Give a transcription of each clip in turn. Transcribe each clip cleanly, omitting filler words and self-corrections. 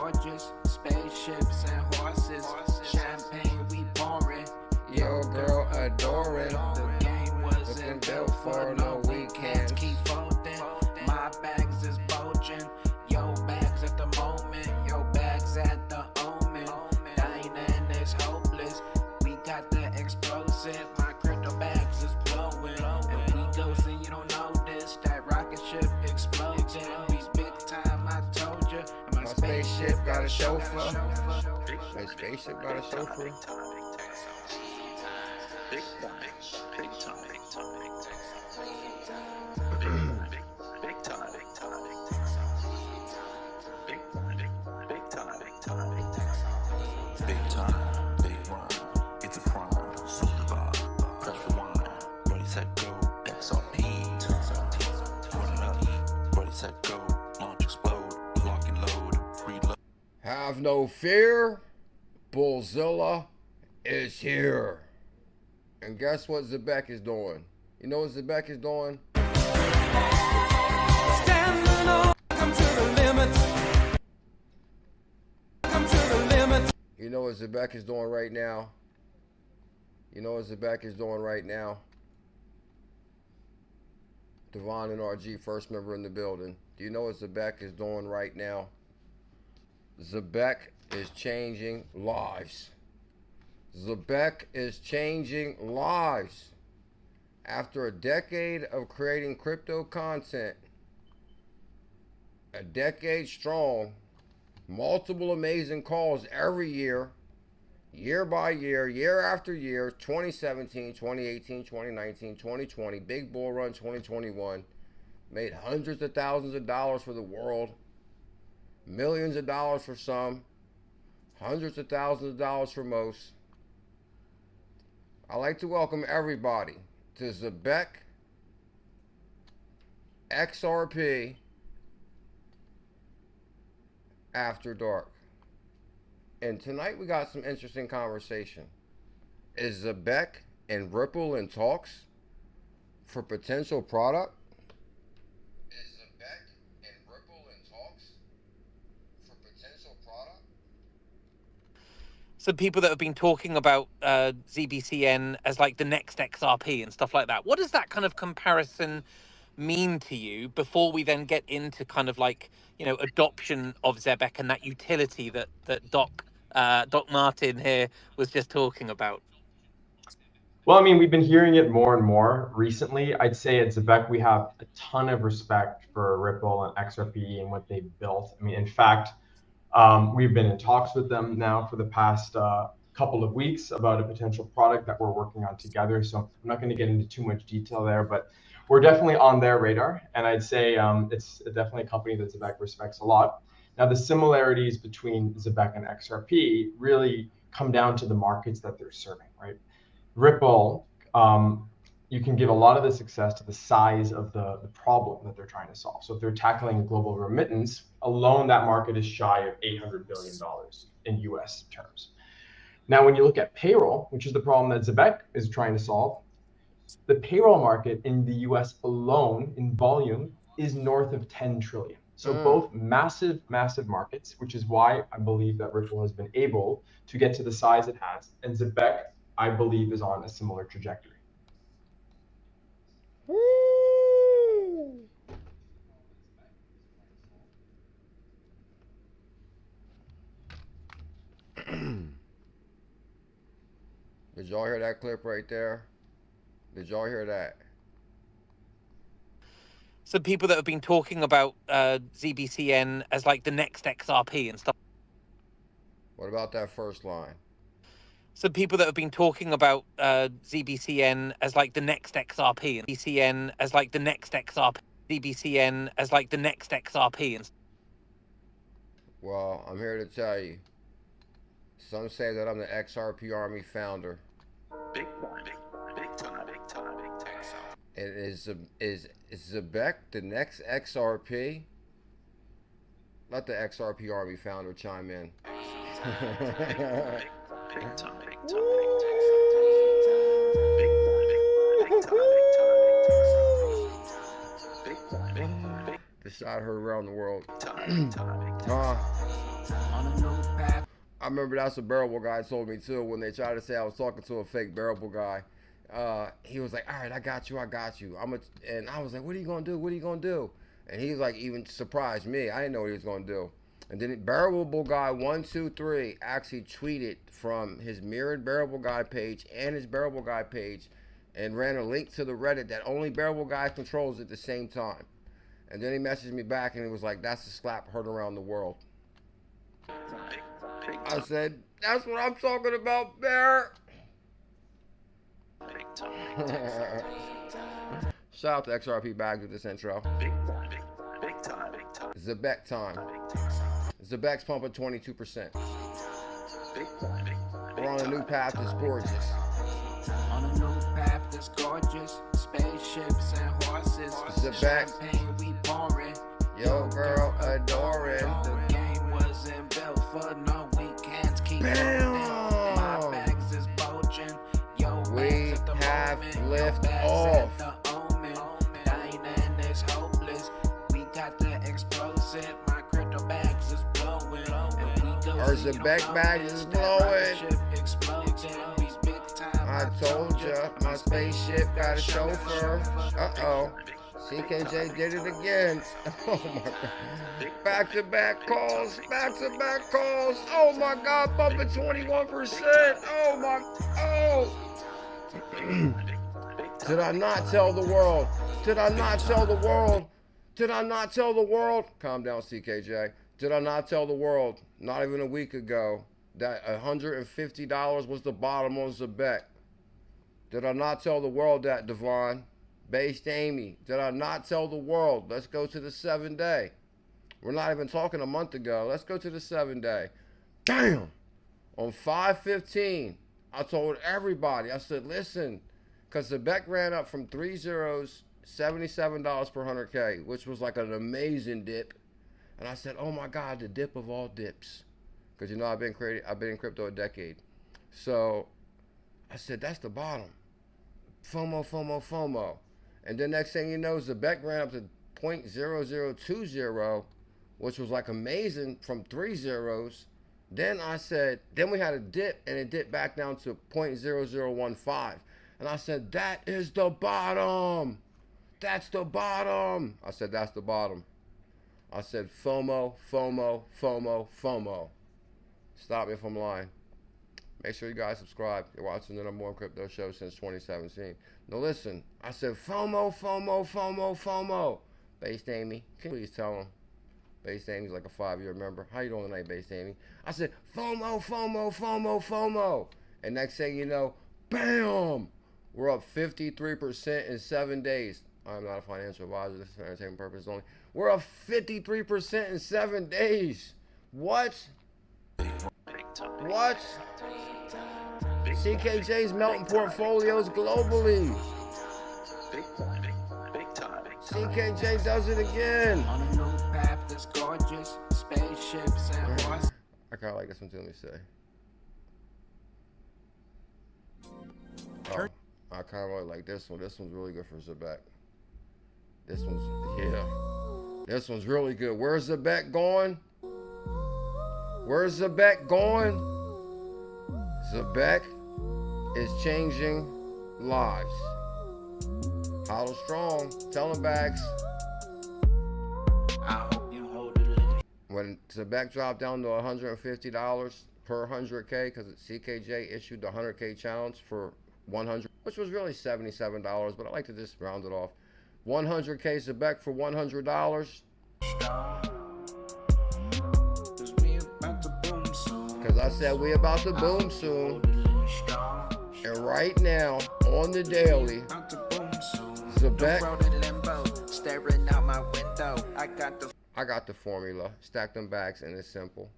gorgeous. Spaceships and horses, champagne we pouring. Your girl adore it. The game wasn't built for no weekends. Keep folding. My bags is bulging. Your bags at the moment. Your bags at the omen. Dining is hopeless. We got the explosive. My crypto bags is blowing. And we go so you don't know this. That rocket ship exploding. We big time, I told you. And my spaceship got a chauffeur. My spaceship got a chauffeur. Big time, big time, big time, big time, big time, big time, big time, big rhyme. It's a crime, so divide, pressure wine, ready set go, XRP, run it up, ready set go, launch explode, lock and load, reload. Have no fear, BuLLZiLLa is here. And guess what Zebec is doing? You know what Zebec is doing? Standing on, come to the limit. Come to the limit. You know what Zebec is doing right now? You know what Zebec is doing right now? Devon NRG, first member in the building. Do you know what Zebec is doing right now? Zebec is changing lives. Zebec is changing lives. After a decade of creating crypto content, a decade strong, multiple amazing calls every year, year by year, year after year, 2017, 2018, 2019, 2020, big bull run 2021, made hundreds of thousands of dollars for the world, millions of dollars for some, hundreds of thousands of dollars for most. I'd like to welcome everybody to Zebec XRP After Dark. And tonight we got some interesting conversation. Is Zebec and Ripple in talks for potential product? Is Zebec and Ripple in talks for potential product? Some people that have been talking about ZBCN as like the next XRP and stuff like that. What does that kind of comparison mean to you before we then get into kind of like, you know, adoption of Zebec and that utility that 𝕝𝕚𝕟𝕜𝕤 here was just talking about? Well, I mean, we've been hearing it more and more recently. I'd say at Zebec, we have a ton of respect for Ripple and XRP and what they've built. I mean, in fact, we've been in talks with them now for the past couple of weeks about a potential product that we're working on together. So I'm not going to get into too much detail there, but we're definitely on their radar. And I'd say it's definitely a company that Zebec respects a lot. Now, the similarities between Zebec and XRP really come down to the markets that they're serving, right? Ripple, you can give a lot of the success to the size of the problem that they're trying to solve. So if they're tackling global remittance, alone that market is shy of $800 billion in US terms. Now, when you look at payroll, which is the problem that Zebec is trying to solve, the payroll market in the US alone in volume is north of 10 trillion. So both massive, massive markets, which is why I believe that Ripple has been able to get to the size it has. And Zebec, I believe, is on a similar trajectory. Woo! Did y'all hear that clip right there? Did y'all hear that? Some people that have been talking about ZBCN as like the next XRP and stuff. What about that first line? Some people that have been talking about ZBCN as like the next XRP and ZBCN as like the next XRP. ZBCN as like the next XRP. And well, I'm here to tell you. Some say that I'm the XRP Army founder. Big time, big time, big time, big time. And is Zebec the next XRP? Let the XRP Army founder chime in. Big time, big time, The shot heard around the world. On I remember that's what Bearable guy told me too. When they tried to say I was talking to a fake Bearable guy, he was like, "All right, I got you. And I was like, "What are you gonna do? What are you gonna do?" And he was like, even surprised me. I didn't know what he was gonna do. And then Bearable guy 123 actually tweeted from his mirrored Bearable guy page and his Bearable guy page, and ran a link to the Reddit that only Bearable guy controls at the same time. And then he messaged me back and he was like, "That's a slap heard around the world." I said, "That's what I'm talking about, Bear." Shout out to XRP Bags with this intro. Zebec time. Zebec's pumping 22%. We're on a new path that's gorgeous. On a new path that's gorgeous. Spaceships and horses. Zebec. Champagne we pouring. Yo, girl, adore it. The game wasn't built for no weekends. Keep Bam! holding. My bags is bulging. Yo, We bags at the have moment. lift Yo, bags off. at the omen. Dining is hopeless. We got the explosive. My crypto bags is blowing. And we go Our see Zebec no bag notice. is That blowing. rocket ship exploding. We big time. I told ya, my spaceship got a chauffeur. Uh-oh. CKJ did it again. Oh my God. Back-to-back calls. Back-to-back calls. Oh my God, bumping 21%. Oh my, oh. Did I not tell the world? Did I not tell the world? Did I not tell the world? Calm down, CKJ. Did I not tell the world, not even a week ago, that $150 was the bottom on Zebec? Did I not tell the world that, Devon? 𝕝𝕚𝕟𝕚𝕤. Did I not tell the world? Let's go to the 7-day. We're not even talking a month ago. Let's go to the 7-day. Damn! On 5/15, I told everybody, I said, listen, because Zebec ran up from 3 zeros, $77 per 100K, which was like an amazing dip. And I said, oh my God, the dip of all dips. Because you know I've been in crypto a decade. So I said, that's the bottom. FOMO, FOMO, FOMO. And then next thing you know, Zebec ran up to 0.0020, which was like amazing from 3 zeros. Then I said, then we had a dip and it dipped back down to 0.0015. And I said, that is the bottom. That's the bottom. I said, that's the bottom. I said, FOMO, FOMO, FOMO, FOMO. Stop me if I'm lying. Make sure you guys subscribe. You're watching the #1 crypto show since 2017. Now listen, I said FOMO, FOMO, FOMO, FOMO. 𝕝𝕚𝕟𝕚𝕚, can you please tell him? 𝕝𝕚𝕚𝕟𝕚𝕚's like a 5-year member. How you doing tonight, 𝕝𝕚𝕚𝕚? I said FOMO, FOMO, FOMO, FOMO. And next thing you know, bam! We're up 53% in 7 days. I'm not a financial advisor. This is for entertainment purposes only. We're up 53% in 7 days. What? What? CKJ's melting portfolios globally. CKJ does it again. On a new path that's gorgeous. Spaceships and horses. I kind of like this one too, let me say. I kind of really like this one. This one's really good for Zebec. This one's, yeah. This one's really good. Where's Zebec going? Where's Zebec going? Zebec is changing lives. HODL strong. Tell them bags. I hope you hold it in. When Zebec dropped down to $150 per 100K, because CKJ issued the 100K challenge for 100, which was really $77, but I like to just round it off. 100K Zebec for $100. Because I said we about to boom soon. And right now, on the daily, Zebec, staring out my window. I got the formula. Stack them bags and it's simple.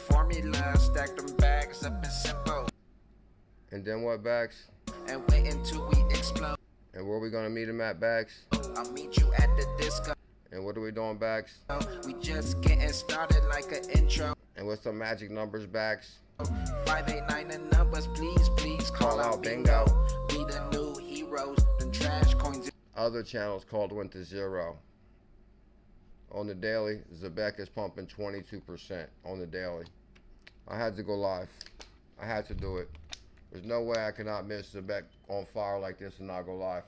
Formula, stack them bags up and simple. And then what, bags? And wait until we explode. And where are we going to meet them at, bags? I'll meet you at the disco. And what are we doing, bags? We just getting started like an intro. And what's some magic numbers, bags? 589 and numbers, please, please call out bingo. We the new heroes, the trash coins. Other channels called went to zero. On the daily, Zebec is pumping 22% on the daily. I had to go live. I had to do it. There's no way I cannot miss Zebec on fire like this and not go live.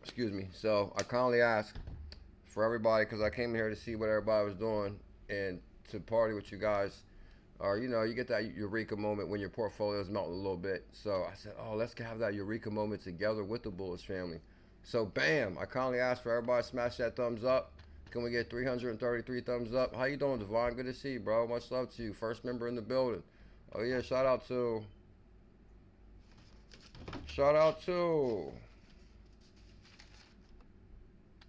Excuse me. So I kindly ask for everybody, because I came here to see what everybody was doing and to party with you guys. Or, you know, you get that eureka moment when your portfolio is melting a little bit. So I said, oh, let's have that eureka moment together with the Bullish family. So bam, I kindly ask for everybody to smash that thumbs up. Can we get 333 thumbs up? How you doing, Devon? Good to see you, bro. Much love to you. First member in the building. Oh yeah, shout out to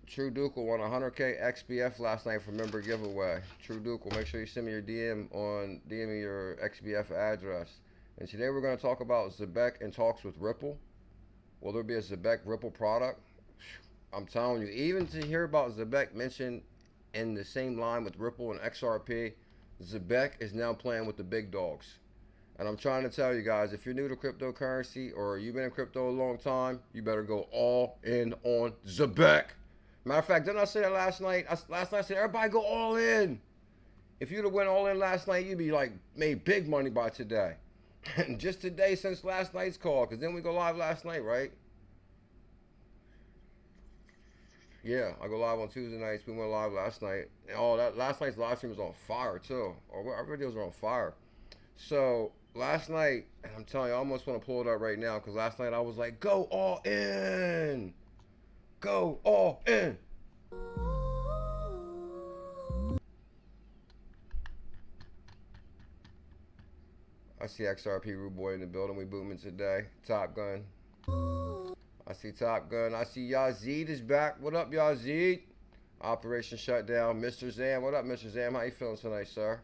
True Duke won 100K XBF last night for member giveaway. True Duke, make sure you send me your DM me your XBF address. And today we're going to talk about Zebec and talks with Ripple. Will there be a Zebec Ripple product? I'm telling you, even to hear about Zebec mentioned in the same line with Ripple and XRP, Zebec is now playing with the big dogs. And I'm trying to tell you guys, if you're new to cryptocurrency or you've been in crypto a long time, you better go all in on Zebec. Matter of fact, didn't I say that last night? Last night I said, everybody go all in. If you'd have went all in last night, you'd be like, made big money by today. And just today since last night's call, because then we go live last night, right? Yeah, I go live on Tuesday nights. We went live last night. And all that last night's live stream was on fire too. Or our videos were on fire. So last night, and I'm telling you, I almost want to pull it up right now, because last night I was like, go all in. Go all in. I see XRP Rude Boy in the building. We booming today. Top Gun. I see Top Gun. I see Yazid is back. What up, Yazid? Operation Shutdown. Mr. Zam. What up, Mr. Zam? How you feeling tonight, sir?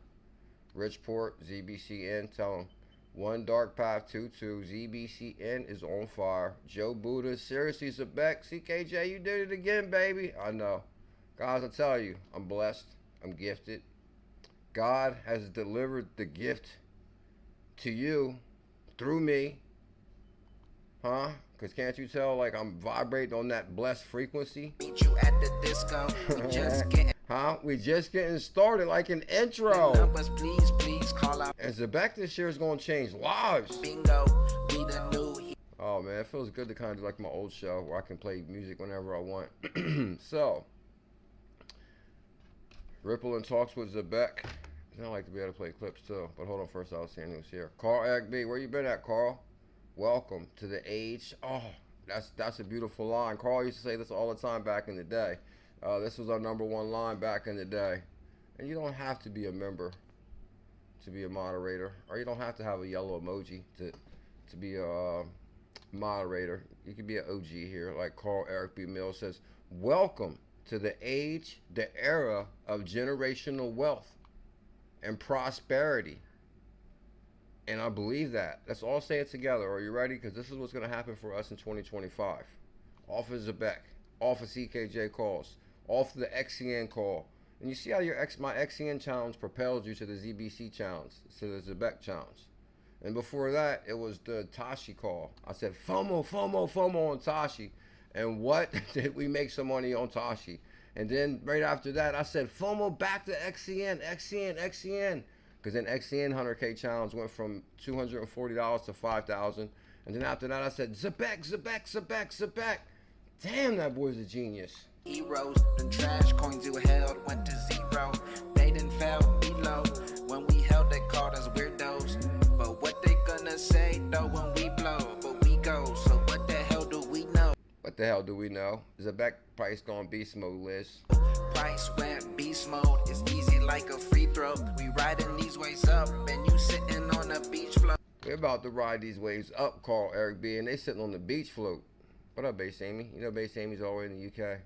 Richport, ZBCN. Tell him. One Dark Path 22. ZBCN is on fire. Joe Buddha. Seriously, Zebec. CKJ, you did it again, baby. I know. Guys, I tell you, I'm blessed. I'm gifted. God has delivered the gift to you through me. Huh? Because can't you tell, like, I'm vibrating on that blessed frequency? Meet you at the disco. We just getting Huh? We just getting started, like an intro. numbers, please call out And Zebec this year is going to change lives. bingo. We the new Oh, man, it feels good to kind of do like my old show where I can play music whenever I want. So, Ripple and talks with Zebec. I like to be able to play clips too. But hold on first, I was seeing who's here. Carl Eric B, where you been at, Carl? Welcome to the age. Oh, that's a beautiful line. Carl used to say this all the time back in the day. This was our #1 line back in the day. And you don't have to be a member to be a moderator, or you don't have to have a yellow emoji to be a moderator. You can be an OG here, like Carl Eric B. Mills says. Welcome to the age, the era of generational wealth and prosperity. And I believe that. Let's all say it together. Are you ready? Because this is what's going to happen for us in 2025. Off of Zebec, off of CKJ calls, off of the XCN call. And you see how my XCN challenge propelled you to the ZBC challenge, to the Zebec challenge. And before that, it was the Tashi call. I said, FOMO, FOMO, FOMO on Tashi. And what did we make some money on Tashi? And then right after that, I said, FOMO back to XCN, XCN, XCN. Because then XCN 100K challenge went from $240 to $5,000. And then after that, I said, Zebec, Zebec, Zebec, Zebec. Damn, that boy's a genius. heroes. Then trash coins you held went to zero. They didn't fell below. When we held, they called us weirdos. But what they gonna say though when we blow? But we go, so what the hell do we know? What the hell do we know? Zebec price gone beast mode, Liz. Price went beast mode. It's easy like a free throw. We riding these waves up, and you sitting on a beach float. We're about to ride these waves up, Carl Eric B, and they sitting on the beach float. What up, Base Amy? You know Base Amy's all the way in the UK.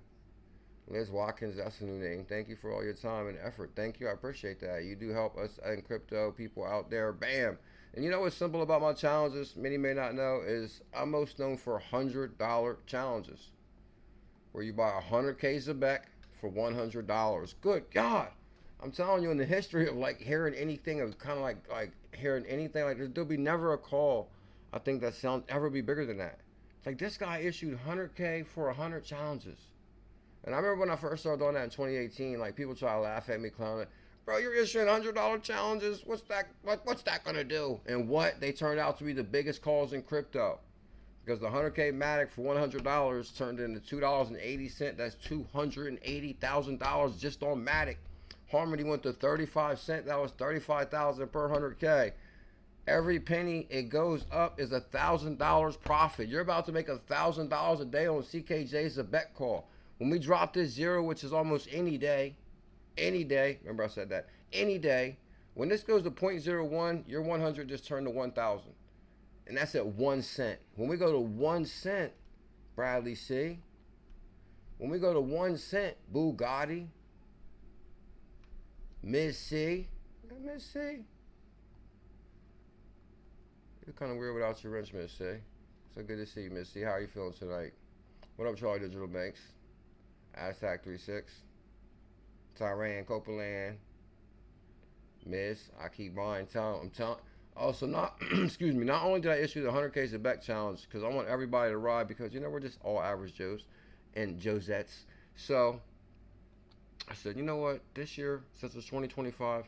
Liz Watkins, that's a new name. Thank you for all your time and effort. Thank you, I appreciate that. You do help us in crypto, people out there. Bam. And you know what's simple about my challenges, many may not know, is I'm most known for $100 challenges. Where you buy 100K Zebec for $100. Good God. I'm telling you, in the history of like hearing anything of kind of like hearing anything like this, there'll be never a call, I think, that sounds ever be bigger than that. It's like this guy issued 100K for 100 challenges. And I remember when I first started doing that in 2018, like people try to laugh at me, clown it. bro, you're issuing $100 challenges. What's that gonna do? And what? They turned out to be the biggest calls in crypto. Because the 100K Matic for $100 turned into $2.80. That's $280,000 just on Matic. Harmony went to 35 cents. That was 35,000 per 100K. Every penny it goes up is $1,000 profit. You're about to make $1,000 a day on CKJ Zebec call. When we drop this zero, which is almost any day, remember I said that, any day, when this goes to 0.01, your 100 just turned to 1,000. And that's at 1 cent. When we go to 1 cent, Bradley C, when we go to 1 cent, Bugatti, Miss C, Miss C. You're kind of weird without your wrench, Miss C. So good to see you, Miss C. How are you feeling tonight? What up, Charlie Digital Banks? Aztec36, Tyran Copeland, Miss. I keep buying. I'm telling. Also, not excuse me. Not only did I issue the 100K Zebec challenge because I want everybody to ride because you know we're just all average Joes and Josettes. So I said, you know what? This year, since it's 2025,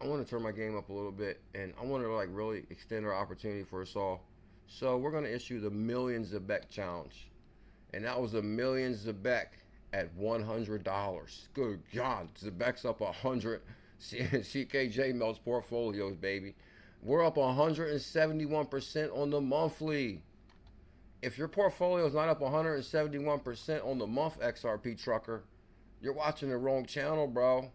I want to turn my game up a little bit and I want to like really extend our opportunity for us all. So we're gonna issue the Million Zebec challenge, and that was a million Zebec at $100. Good God, Zebec's up 100. CKJ melts portfolios, baby. We're up 171% on the monthly. If your portfolio is not up 171% on the month, XRP trucker, you're watching the wrong channel, bro.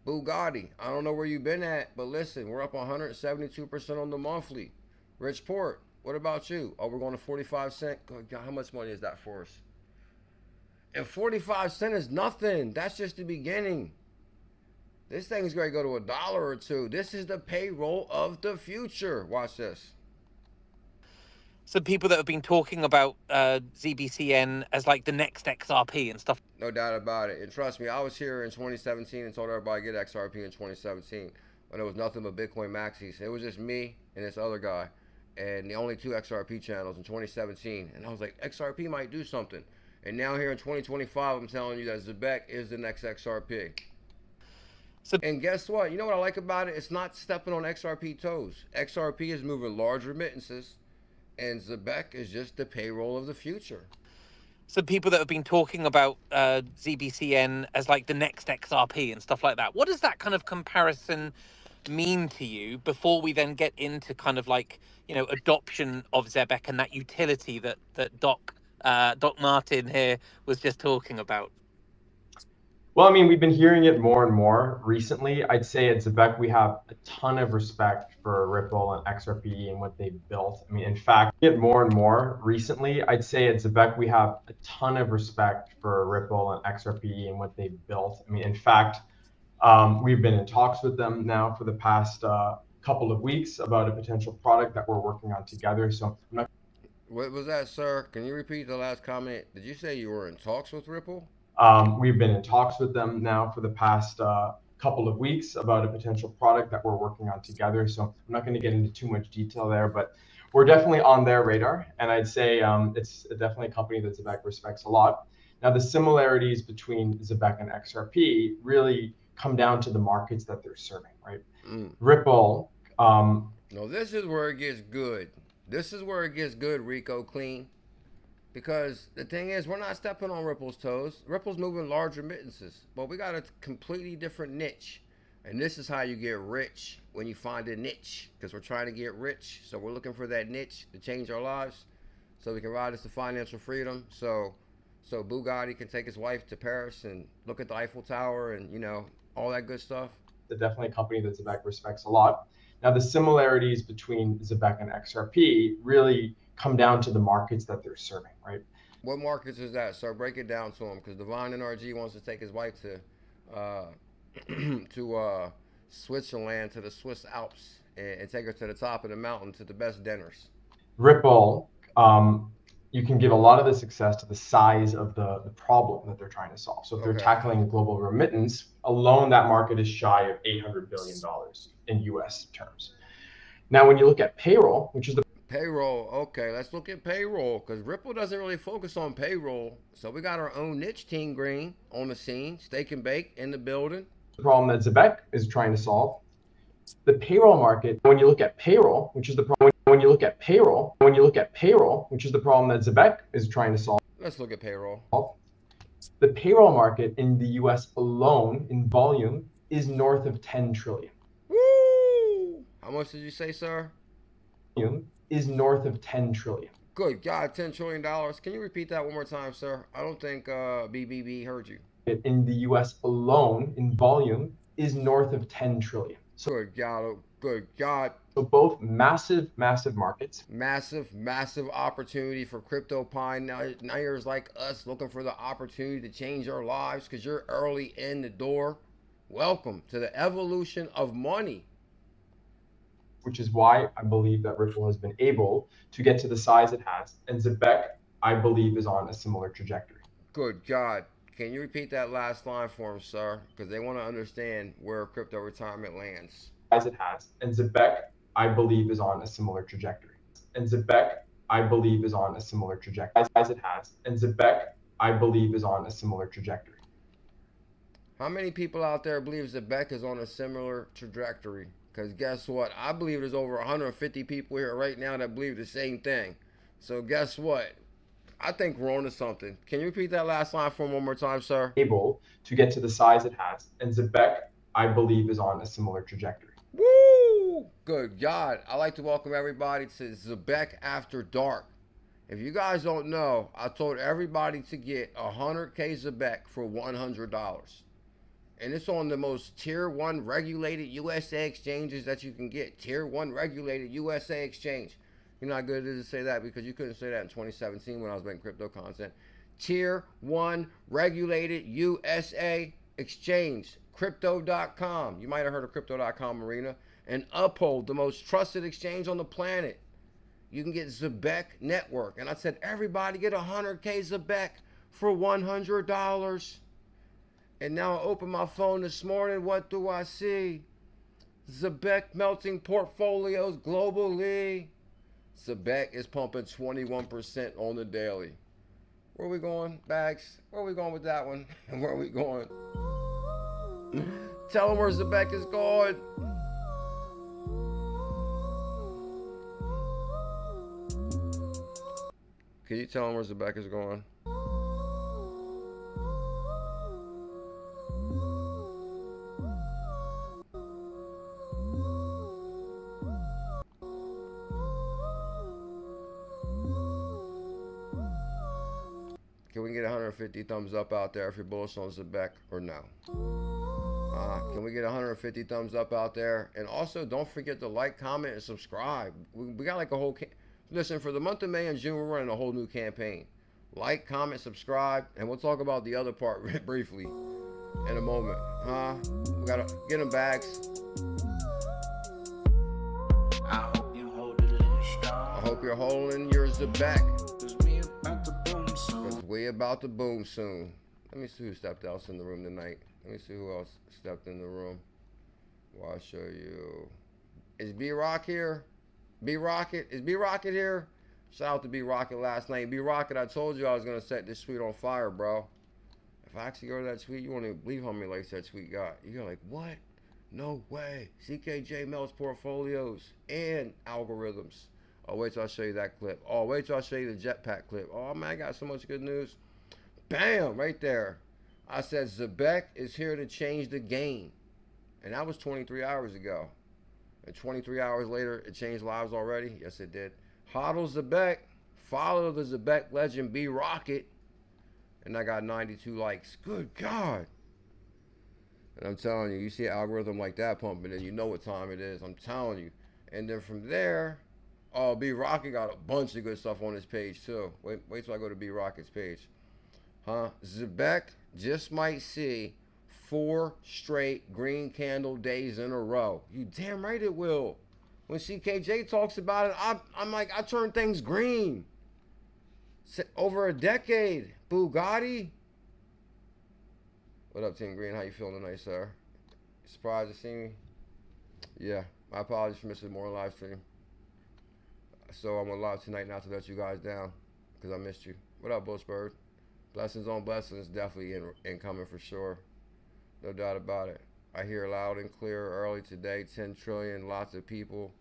Bugatti, I don't know where you've been at, but listen, we're up 172% on the monthly. Rich Port, what about you? Oh, we're going to 45 cents. Good God, how much money is that for us? And 45 cents is nothing. That's just the beginning. This thing's going to go to $1 or $2. This is the payroll of the future. Watch this. Some people that have been talking about ZBCN as like the next XRP and stuff. No doubt about it. And trust me, I was here in 2017 and told everybody to get XRP in 2017 when it was nothing but Bitcoin maxis. It was just me and this other guy and the only 2 XRP channels in 2017. And I was like, XRP might do something. And now here in 2025, I'm telling you that Zebec is the next XRP. So, and guess what? You know what I like about it? It's not stepping on XRP toes. XRP is moving large remittances, and Zebec is just the payroll of the future. some people that have been talking about ZBCN as like the next XRP and stuff like that. What does that kind of comparison mean to you before we then get into kind of like, you know, adoption of Zebec and that utility that 𝕝𝕚𝕟𝕜𝕤 here was just talking about? Well, I mean, we've been hearing it more and more recently. I'd say at Zebec, we have a ton of respect for Ripple and XRP and what they've built. I mean, in fact, it more and more recently. I'd say at Zebec, we have a ton of respect for Ripple and XRP and what they've built. I mean, in fact, we've been in talks with them now for the past couple of weeks about a potential product that we're working on together. So I'm not. What was that, sir? Can you repeat the last comment? Did you say you were in talks with Ripple? We've been in talks with them now for the past couple of weeks about a potential product that we're working on together. So I'm not going to get into too much detail there, but we're definitely on their radar. And I'd say it's definitely a company that Zebec respects a lot. Now, the similarities between Zebec and XRP really come down to the markets that they're serving, right? Ripple. No, this is where it gets good. This is where it gets good, Rico Clean. Because the thing is, we're not stepping on Ripple's toes. Ripple's moving large remittances, but we got a completely different niche. And this is how you get rich, when you find a niche. Because we're trying to get rich, so we're looking for that niche to change our lives, so we can ride us to financial freedom. So Bugatti can take his wife to Paris and look at the Eiffel Tower and, you know, all that good stuff. It's definitely a company that Zebec respects a lot. Now, the similarities between Zebec and XRP really come down to the markets that they're serving, right? What markets is that? So break it down to him, because Devon NRG wants to take his wife to Switzerland, to the Swiss Alps, and take her to the top of the mountain to the best dinners. Ripple, you can give a lot of the success to the size of the problem that they're trying to solve. So if they're tackling global remittance alone, that market is shy of $800 billion in US terms. Now, when you look at payroll, which is the Payroll, okay, let's look at payroll, because Ripple doesn't really focus on payroll. So we got our own niche team green on the scene, steak and bake in the building. The problem that Zebec is trying to solve. The payroll market, when you look at payroll, which is the problem, when you look at payroll, which is the problem that Zebec is trying to solve. Let's look at payroll. The payroll market in the US alone in volume is north of 10 trillion. Woo! How much did you say, sir? Is north of 10 trillion. Good God, $10 trillion. Can you repeat that one more time, sir? I don't think BBB heard you. In the US alone in volume is north of 10 trillion. So, Good God, good God. so both massive markets. Massive opportunity for 𝕝𝕠𝕨. Now you're like us looking for the opportunity to change our lives because you're early in the door. Welcome to the evolution of money. Which is why I believe that Ripple has been able to get to the size it has. And Zebec, I believe, is on a similar trajectory. Good God. Can you repeat that last line for them, sir? Because they want to understand where crypto retirement lands. As it has. And Zebec, I believe, is on a similar trajectory. And Zebec, I believe, is on a similar trajectory. As it has. And Zebec, I believe, is on a similar trajectory. How many people out there believe Zebec is on a similar trajectory? Because guess what? I believe there's over 150 people here right now that believe the same thing. So guess what? I think we're on to something. Can you repeat that last line for me one more time, sir? Able to get to the size it has. And Zebec, I believe, is on a similar trajectory. Woo! Good God. I'd like to welcome everybody to Zebec After Dark. If you guys don't know, I told everybody to get 100K Zebec for $100. And it's on the most tier 1 regulated USA exchanges that you can get. Tier 1 regulated USA exchange. You know how good it is to say that because you couldn't say that in 2017 when I was making crypto content. Tier 1 regulated USA exchange. Crypto.com. You might have heard of Crypto.com Arena. And Uphold, the most trusted exchange on the planet. You can get Zebec Network. And I said, everybody get 100K Zebec for $100. And now I open my phone this morning. What do I see? Zebec melting portfolios globally. Zebec is pumping 21% on the daily. Where are we going, Bags? Where are we going with that one? Where are we going? Tell them where Zebec is going. Can you tell them where Zebec is going? Can we get 150 thumbs up out there if you're bullish on Zebec or no? Can we get 150 thumbs up out there? And also, don't forget to like, comment, and subscribe. We got like a whole... Listen, for the month of May and June, we're running a whole new campaign. Like, comment, subscribe, and we'll talk about the other part briefly in a moment. We got to get them, Bags. I hope you hold it in strong. I hope you're holding your Zebec. Cause we about to boom soon. Because we about to boom soon. Let me see who stepped else in the room tonight. Let me see who else stepped in the room. Well, I'll show you. Is B-Rock here? B-Rocket? Is B-Rocket here? Shout out to B-Rocket last night. B-Rocket, I told you I was going to set this tweet on fire, bro. If I actually go to that tweet, you won't even believe how many likes that tweet got. You're like, what? No way. CKJ melts portfolios and algorithms. Oh, wait till I show you that clip. Oh, wait till I show you the jetpack clip. Oh, man, I got so much good news. Bam, right there. I said Zebec is here to change the game. And that was 23 hours ago. And 23 hours later, it changed lives already? Yes, it did. HODL Zebec. Follow the Zebec legend B-Rocket. And I got 92 likes. Good God. And I'm telling you, you see an algorithm like that pumping and you know what time it is. I'm telling you. And then from there, oh, B-Rocket got a bunch of good stuff on his page too. Wait till I go to B-Rocket's page. Zebec just might see 4 straight green candle days in a row. You damn right it will. When CKJ talks about it, I'm like, I turn things green. Over a decade. Bugatti. What up, Team Green? How you feeling tonight, sir? Surprised to see me? Yeah. My apologies for missing more live stream. So I'm on live tonight not to let you guys down because I missed you. What up, Bullsbird? Blessings on blessings, definitely incoming for sure. No doubt about it. I hear loud and clear early today. 10 trillion. Lots of people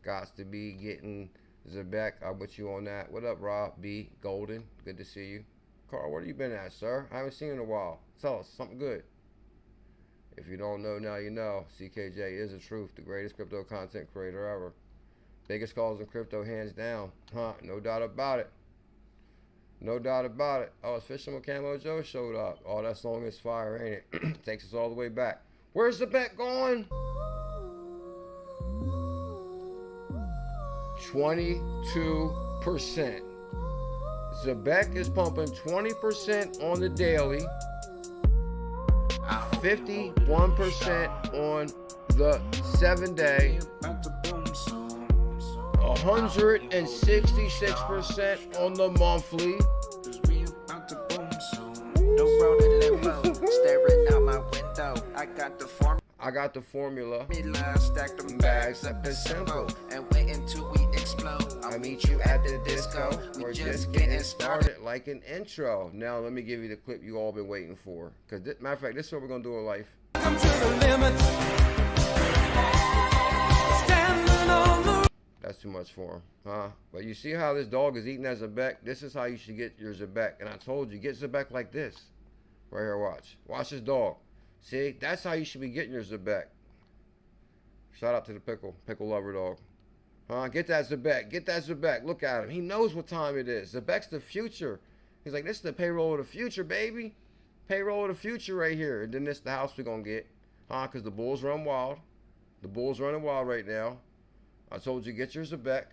got to be getting Zebec. I'm with you on that. What up, Rob B. Golden? Good to see you. Carl, where you been at, sir? I haven't seen you in a while. Tell us something good. If you don't know, now you know. CKJ is the truth, the greatest crypto content creator ever. Biggest calls in crypto, hands down. Huh? No doubt about it. No doubt about it. Oh, it's Fishing with Camo Joe showed up. Oh, that song is fire, ain't it? Takes us all the way back. Where's the bet going? 22%. Zebec is pumping 20% on the daily, 51% on the 7-day, 166% on the monthly. Staring out my window, I got the formula. Stacked them bags up and simple, and wait until we explode. I'll meet you at the disco. We're just getting started. Like an intro. Now let me give you the clip you all been waiting for. Cause matter of fact, this is what we're gonna do in life. Come to the limit. Standing on the That's too much for him, huh? But you see how this dog is eating that Zebec? This is how you should get your Zebec. And I told you, get Zebec like this. Right here, watch. Watch this dog. See, that's how you should be getting your Zebec. Shout out to the pickle lover dog. Huh? Get that Zebec. Get that Zebec. Look at him. He knows what time it is. Zebec's the future. He's like, this is the payroll of the future, baby. Payroll of the future right here. And then this the house we're going to get. Huh? Because the bulls run wild. The bulls running wild right now. I told you, get your Zebec.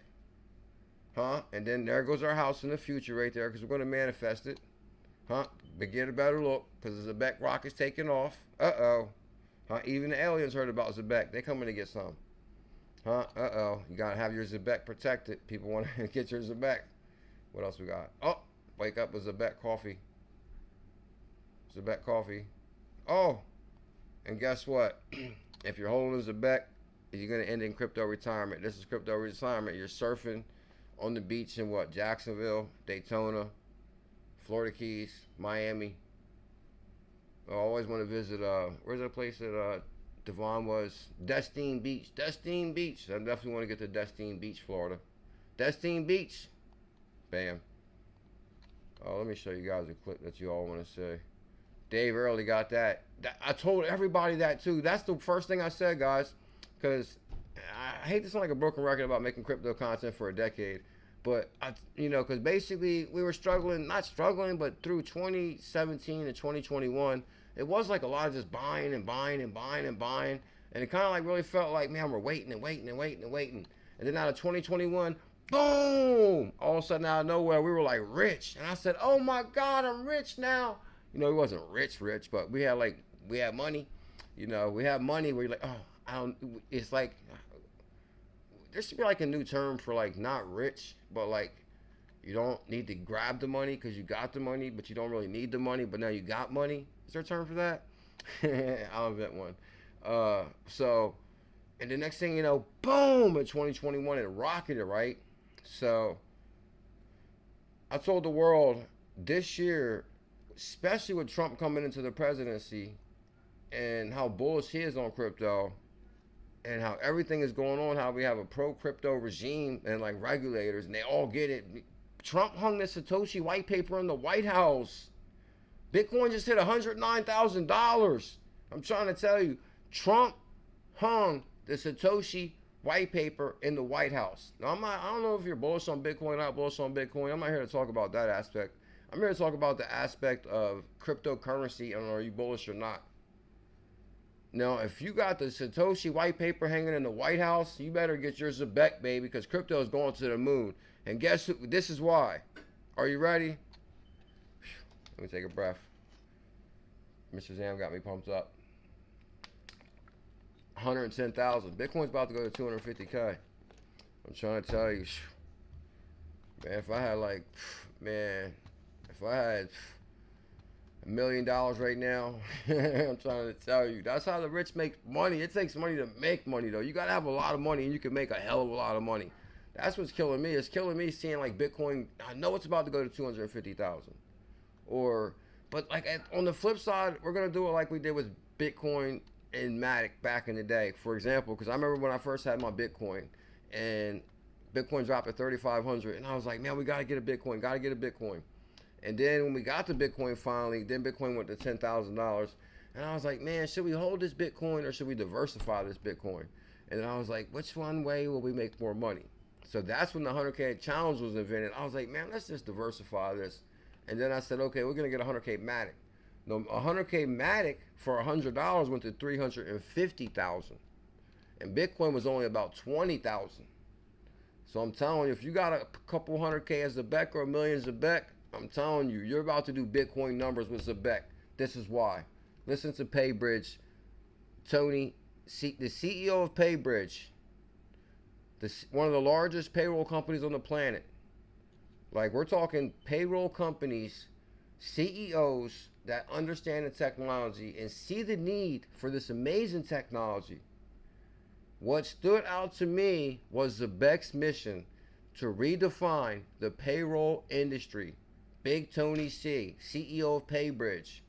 Huh? And then there goes our house in the future right there because we're going to manifest it. Huh? But get a better look because the Zebec rock is taking off. Uh-oh. Huh? Even the aliens heard about Zebec. They coming to get some. Huh? Uh-oh. You got to have your Zebec protected. People want to get your Zebec. What else we got? Oh, wake up with Zebec coffee. Zebec coffee. Oh, and guess what? If you're holding a Zebec, you're going to end in crypto retirement. This is crypto retirement. You're surfing on the beach in what? Jacksonville, Daytona, Florida Keys, Miami. I always want to visit, where's that place that Devon was? Destine Beach. Destine Beach. I definitely want to get to Destine Beach, Florida. Destine Beach. Bam. Oh, let me show you guys a clip that you all want to see. Dave early got that. I told everybody that too. That's the first thing I said, guys. Because I hate to sound like a broken record about making crypto content for a decade. But, because basically we were struggling, not struggling, but through 2017 to 2021, it was like a lot of just buying and buying and buying and buying. And it kind of like really felt like, man, we're waiting and waiting and waiting and waiting. And then out of 2021, boom, all of a sudden out of nowhere, we were like rich. And I said, oh my God, I'm rich now. We wasn't rich, but we had money. We have money where you're like, oh, it's like, there should be like a new term for like not rich, but like you don't need to grab the money because you got the money, but you don't really need the money, but now you got money. Is there a term for that? I'll invent one. And the next thing you know, boom, in 2021, it rocketed, right? So I told the world this year, especially with Trump coming into the presidency and how bullish he is on crypto, and how everything is going on, how we have a pro-crypto regime and like regulators, and they all get it. Trump hung the Satoshi white paper in the White House. Bitcoin just hit $109,000. I'm trying to tell you, Trump hung the Satoshi white paper in the White House. Now, I don't know if you're bullish on Bitcoin, not bullish on Bitcoin. I'm not here to talk about that aspect. I'm here to talk about the aspect of cryptocurrency and are you bullish or not. Now, if you got the Satoshi white paper hanging in the White House, you better get your Zebec, baby, because crypto is going to the moon. And guess who? This is why. Are you ready? Let me take a breath. Mr. Zam got me pumped up. 110,000. Bitcoin's about to go to 250K. I'm trying to tell you, man, if I had $1 million right now, I'm trying to tell you, that's how the rich make money. It takes money to make money, though. You got to have a lot of money, and you can make a hell of a lot of money. That's what's killing me. It's killing me seeing like Bitcoin. I know it's about to go to 250,000. But like on the flip side, we're gonna do it like we did with Bitcoin in Matic back in the day. For example, because I remember when I first had my Bitcoin and Bitcoin dropped to 3,500, and I was like, man, we got to get a Bitcoin, got to get a Bitcoin. And then when we got the Bitcoin finally, then Bitcoin went to $10,000. And I was like, man, should we hold this Bitcoin or should we diversify this Bitcoin? And then I was like, which one way will we make more money? So that's when the 100K challenge was invented. I was like, man, let's just diversify this. And then I said, okay, we're going to get a 100K Matic. No, 100K Matic for $100 went to 350,000. And Bitcoin was only about 20,000. So I'm telling you, if you got a couple 100K as Zebec or a million Zebec, I'm telling you, you're about to do Bitcoin numbers with Zebec. This is why. Listen to PayBridge. Tony, the CEO of PayBridge, one of the largest payroll companies on the planet. Like, we're talking payroll companies, CEOs that understand the technology and see the need for this amazing technology. What stood out to me was Zebec's mission to redefine the payroll industry. Big Tony C, CEO of PayBridge.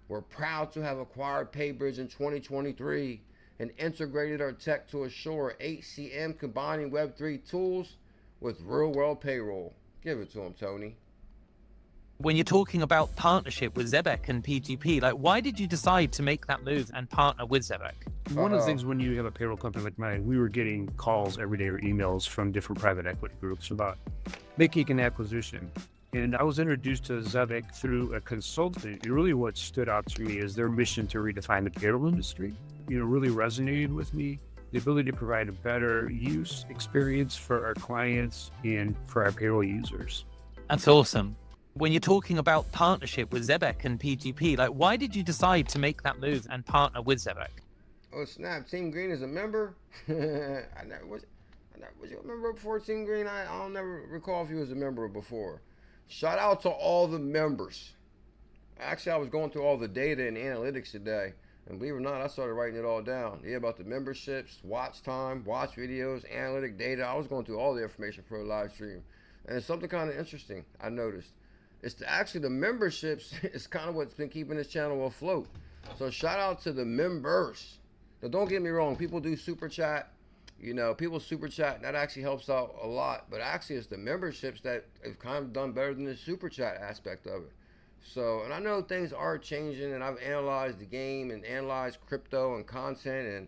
We're proud to have acquired PayBridge in 2023 and integrated our tech to assure HCM combining Web3 tools with real-world payroll. Give it to him, Tony. When you're talking about partnership with Zebec and PGP, like, why did you decide to make that move and partner with Zebec? One of the things when you have a payroll company like mine, we were getting calls every day or emails from different private equity groups about making an acquisition. And I was introduced to Zebec through a consultant. And really what stood out to me is their mission to redefine the payroll industry. Really resonated with me. The ability to provide a better use experience for our clients and for our payroll users. That's awesome. When you're talking about partnership with Zebec and PGP, like, why did you decide to make that move and partner with Zebec? Oh snap! Team Green is a member. Was you a member before Team Green? I don't never recall if you was a member before. Shout out to all the members. Actually, I was going through all the data and analytics today, and believe it or not, I started writing it all down. Yeah, about the memberships, watch time, watch videos, analytic data. I was going through all the information for a live stream, and it's something kind of interesting I noticed. It's actually the memberships is kind of what's been keeping this channel afloat. So shout out to the members. Now, don't get me wrong, people do super chat. People super chat, and that actually helps out a lot. But actually, it's the memberships that have kind of done better than the super chat aspect of it. So, and I know things are changing, and I've analyzed the game and analyzed crypto and content and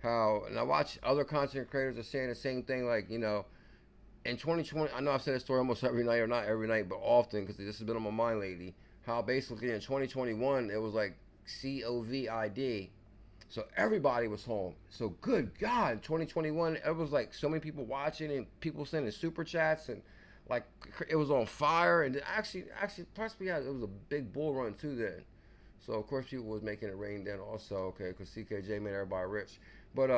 and I watch other content creators are saying the same thing, like, in 2020, I know I've said this story almost every night, or not every night, but often, because this has been on my mind lately, how basically in 2021, it was like COVID. So everybody was home. So good God, in 2021, it was like so many people watching and people sending super chats, and like it was on fire. And actually, plus it was a big bull run too then. So of course people was making it rain then also, okay, because CKJ made everybody rich. But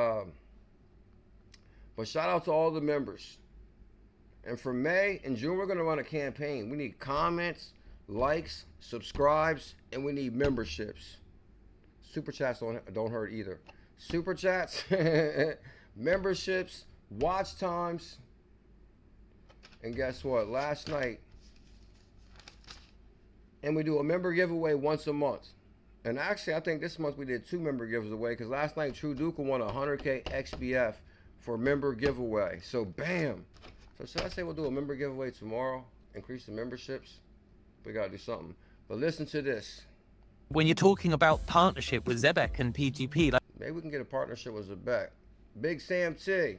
shout out to all the members. And for May and June, we're gonna run a campaign. We need comments, likes, subscribes, and we need memberships. Super chats don't hurt either. Super chats, memberships, watch times, and guess what? Last night, and we do a member giveaway once a month. And actually, I think this month we did 2 member giveaways, because last night True Duke won 100K XBF for member giveaway. So bam. So should I say we'll do a member giveaway tomorrow? Increase the memberships? We gotta do something. But listen to this. When you're talking about partnership with Zebec and PGP, like, maybe we can get a partnership with Zebec. Big Sam T.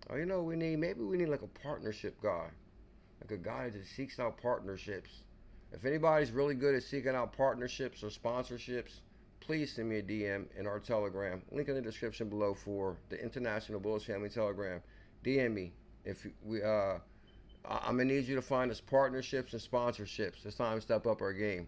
Oh, what we need? Maybe we need like a partnership guy. Like a guy that seeks out partnerships. If anybody's really good at seeking out partnerships or sponsorships, please send me a DM in our Telegram. Link in the description below for the International Bullish Family Telegram. DM me. If I'm gonna need you to find us partnerships and sponsorships. It's time to step up our game.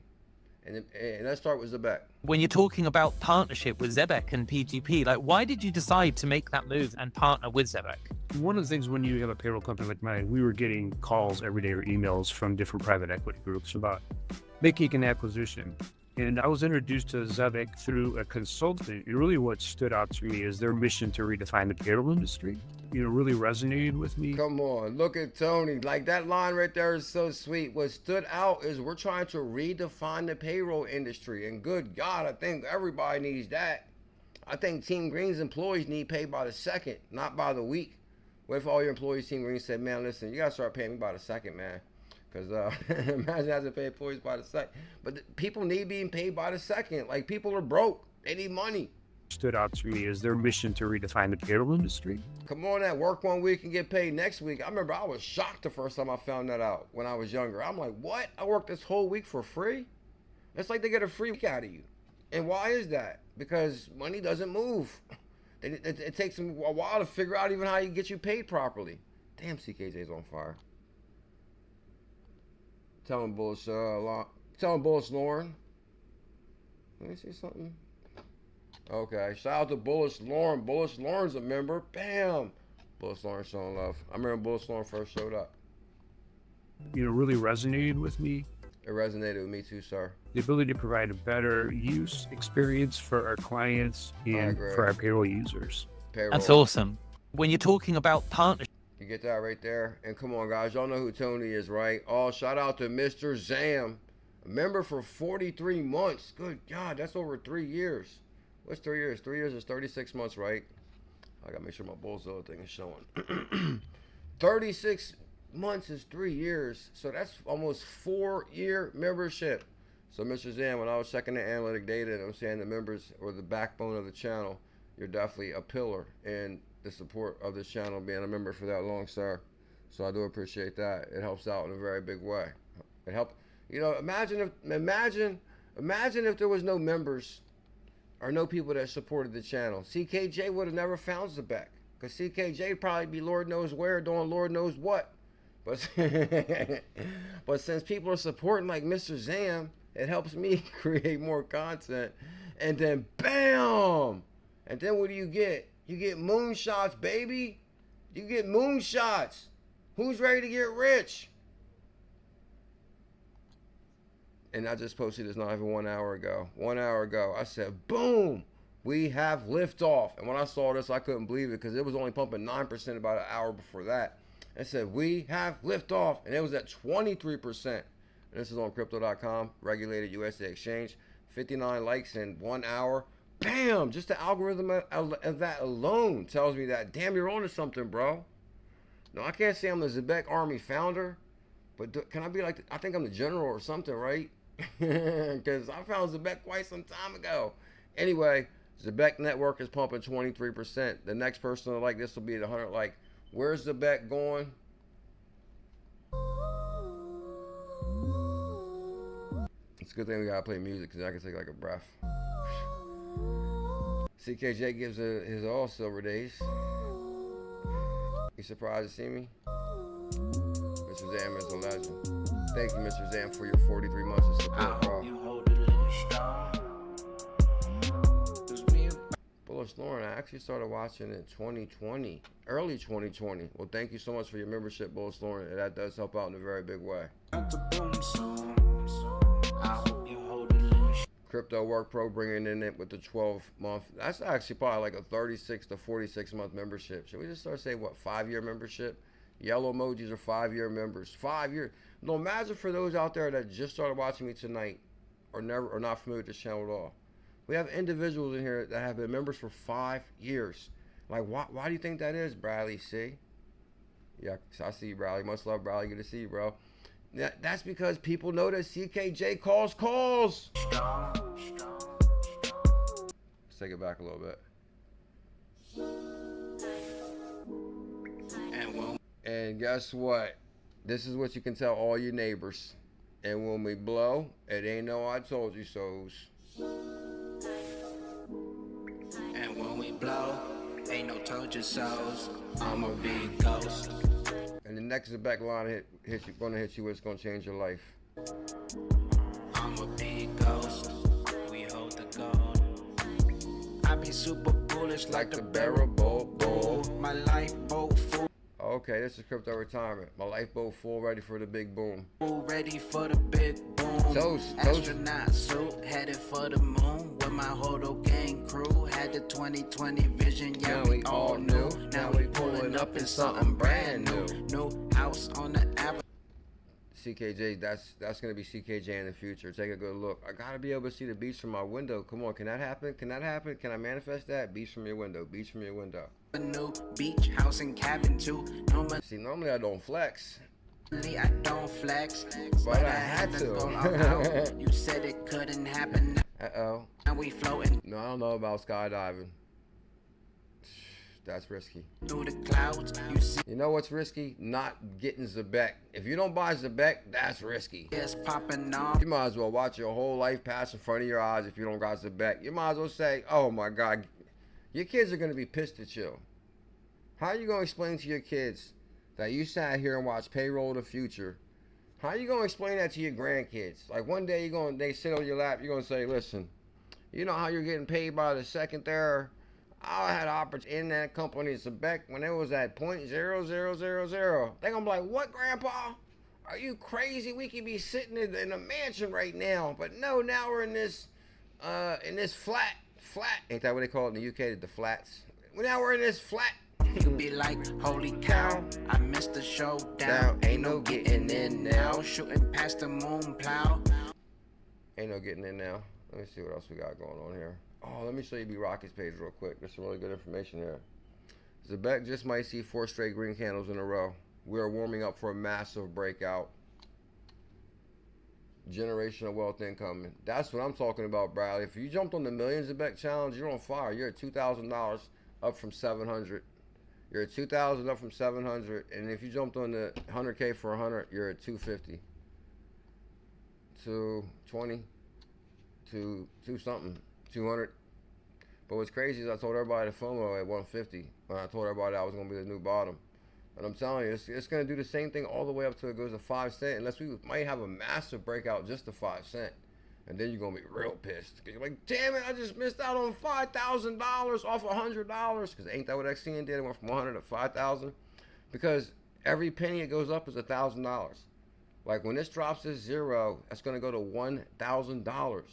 And let's start with Zebec. When you're talking about partnership with Zebec and PGP, like, why did you decide to make that move and partner with Zebec? One of the things when you have a payroll company like mine, we were getting calls every day or emails from different private equity groups about making an acquisition. And I was introduced to Zebec through a consultant. And really what stood out to me is their mission to redefine the payroll industry. Really resonated with me. Come on, look at Tony. Like, that line right there is so sweet. What stood out is we're trying to redefine the payroll industry. And good God, I think everybody needs that. I think Team Green's employees need paid by the second, not by the week. What if all your employees, Team Green, said, man, listen, you got to start paying me by the second, man. Because imagine having to pay employees by the second. But people need being paid by the second. Like, people are broke. They need money. Stood out to me is their mission to redefine the payroll industry. Come on, that work 1 week and get paid next week. I remember I was shocked the first time I found that out when I was younger. I'm like, what? I worked this whole week for free? It's like they get a free week out of you. And why is that? Because money doesn't move. It takes them a while to figure out even how you get you paid properly. Damn, CKJ's on fire. Tell him 𝕝𝕚𝕟𝕜𝕤. Let me see something. Okay, shout out to 𝕝𝕚𝕟𝕜𝕤. 𝕝𝕚𝕟𝕜𝕤's a member. Bam! 𝕝𝕚𝕟𝕜𝕤 showing love. I remember 𝕝𝕚𝕟𝕜𝕤 first showed up. Really resonated with me. It resonated with me too, sir. The ability to provide a better use experience for our clients and for our payroll users. Payroll. That's awesome. When you're talking about partnership, You get that right there. And come on, guys. Y'all know who Tony is, right? Oh, shout out to Mr. Zam. A member for 43 months. Good God, that's over 3 years. What's 3 years? 3 years is 36 months, right? I gotta make sure my BuLLZiLLa thing is showing. 36 months is 3 years. So that's almost 4-year membership. So Mr. Zam, when I was checking the analytic data, and I'm saying the members were the backbone of the channel, you're definitely a pillar in the support of this channel, being a member for that long, sir. So I do appreciate that. It helps out in a very big way. It helped, you know, imagine if there was no members or no people that supported the channel. CKJ would have never found Zebec, because CKJ would probably be Lord knows where doing Lord knows what. But but since people are supporting like Mr. Zam, it helps me create more content. And then bam! And then what do you get? You get moonshots, baby. You get moonshots. Who's ready to get rich? And I just posted this not even 1 hour ago. 1 hour ago, I said, boom, we have liftoff. And when I saw this, I couldn't believe it, because it was only pumping 9% about an hour before that. It said, we have liftoff. And it was at 23%. And this is on crypto.com, regulated USA exchange. 59 likes in 1 hour. Bam! Just the algorithm of that alone tells me that, damn, you're onto something, bro. No, I can't say I'm the Zebec Army founder, but can I be like, I think I'm the general or something, right? Because I found Zebec quite some time ago. Anyway, Zebec network is pumping 23%. The next person to like this will be at 100 like. Where's Zebec going? It's a good thing we gotta play music, because I can take like a breath. CKJ gives his all silver days. You surprised to see me? Mr. Zam is a legend. Thank you, Mr. Zam, for your 43 months of support, bro. 𝕝𝕚𝕟𝕜𝕤𝕤, I actually started watching in 2020, early 2020. Well, thank you so much for your membership, 𝕝𝕚𝕟𝕜𝕤. That does help out in a very big way. Crypto Work Pro bringing in it with the 12-month. That's actually probably like a 36 to 46 month membership. Should we just start saying, what, 5-year membership? Yellow emojis are 5-year members. 5 years. No, imagine for those out there that just started watching me tonight, or not familiar with this channel at all. We have individuals in here that have been members for 5 years. Like, why do you think that is, Bradley? See? Yeah, I see you, Bradley. Much love, Bradley. Good to see you, bro. That's because people know that CKJ calls. Let's take it back a little bit. And guess what? This is what you can tell all your neighbors. And when we blow, it ain't no I told you so's. And when we blow, ain't no told you so's. I'm a big ghost. And the next Zebec line gonna hit you. It's gonna change your life. I'm a big ghost. We hold the gold. I be super bullish like the barrel bull. My life boat full. Okay, this is crypto retirement. My life boat full, ready for the big boom. Ready for the big boom. Toast. Astronaut suit, headed for the moon. With my HODL gang crew, had the 2020 vision. Yeah, we all knew. Now we pulling up in something brand new. New house on the avenue. CKJ, that's gonna be CKJ in the future. Take a good look. I gotta be able to see the beach from my window. Come on, can that happen? Can that happen? Can I manifest that? Beach from your window. Beach from your window. A new beach house and cabin too. See, normally I don't flex, Normally I don't flex, but I had go all to. out. You said it couldn't happen. Uh-oh. Now we floating No, I don't know about skydiving. That's risky. through the clouds. You see You know what's risky? Not getting Zebec. If you don't buy Zebec, that's risky. us popping off. You might as well watch your whole life pass in front of your eyes if you don't got Zebec. You might as well say, oh my God, your kids are going to be pissed at you. How are you going to explain to your kids that you sat here and watched Payroll the Future? How are you going to explain that to your grandkids? Like one day they sit on your lap, you're going to say, listen, you know how you're getting paid by the second there? I had opportunity in that company Zebec when it was at 0.0000. They're gonna be like, what, Grandpa? Are you crazy? We could be sitting in a mansion right now. But no, now we're in this flat. Ain't that what they call it in the UK? The flats. Now we're in this flat. You be like, holy cow, I missed the showdown. Ain't no getting in now. Shooting past the moon plow. Ain't no getting in now. Let me see what else we got going on here. Oh, let me show you B-Rocket's page real quick. There's some really good information here. Zebec just might see 4 straight green candles in a row. We are warming up for a massive breakout. Generational wealth incoming. That's what I'm talking about, Bradley. If you jumped on the Million Zebec challenge, you're on fire. You're at $2,000 up from 700. You're at 2,000 up from 700. And if you jumped on the 100K for 100, you're at 250. 220. 2 something. 200. But what's crazy is I told everybody the FOMO at 150 when I told everybody I was going to be the new bottom. And I'm telling you, it's going to do the same thing all the way up till it goes to 5 cents, unless we might have a massive breakout just to 5 cents. And then you're going to be real pissed. You're like, damn it, I just missed out on $5,000 off $100. Because ain't that what XCN did? It went from 100 to 5,000. Because every penny it goes up is $1,000. Like when this drops to 0, that's going to go to $1,000.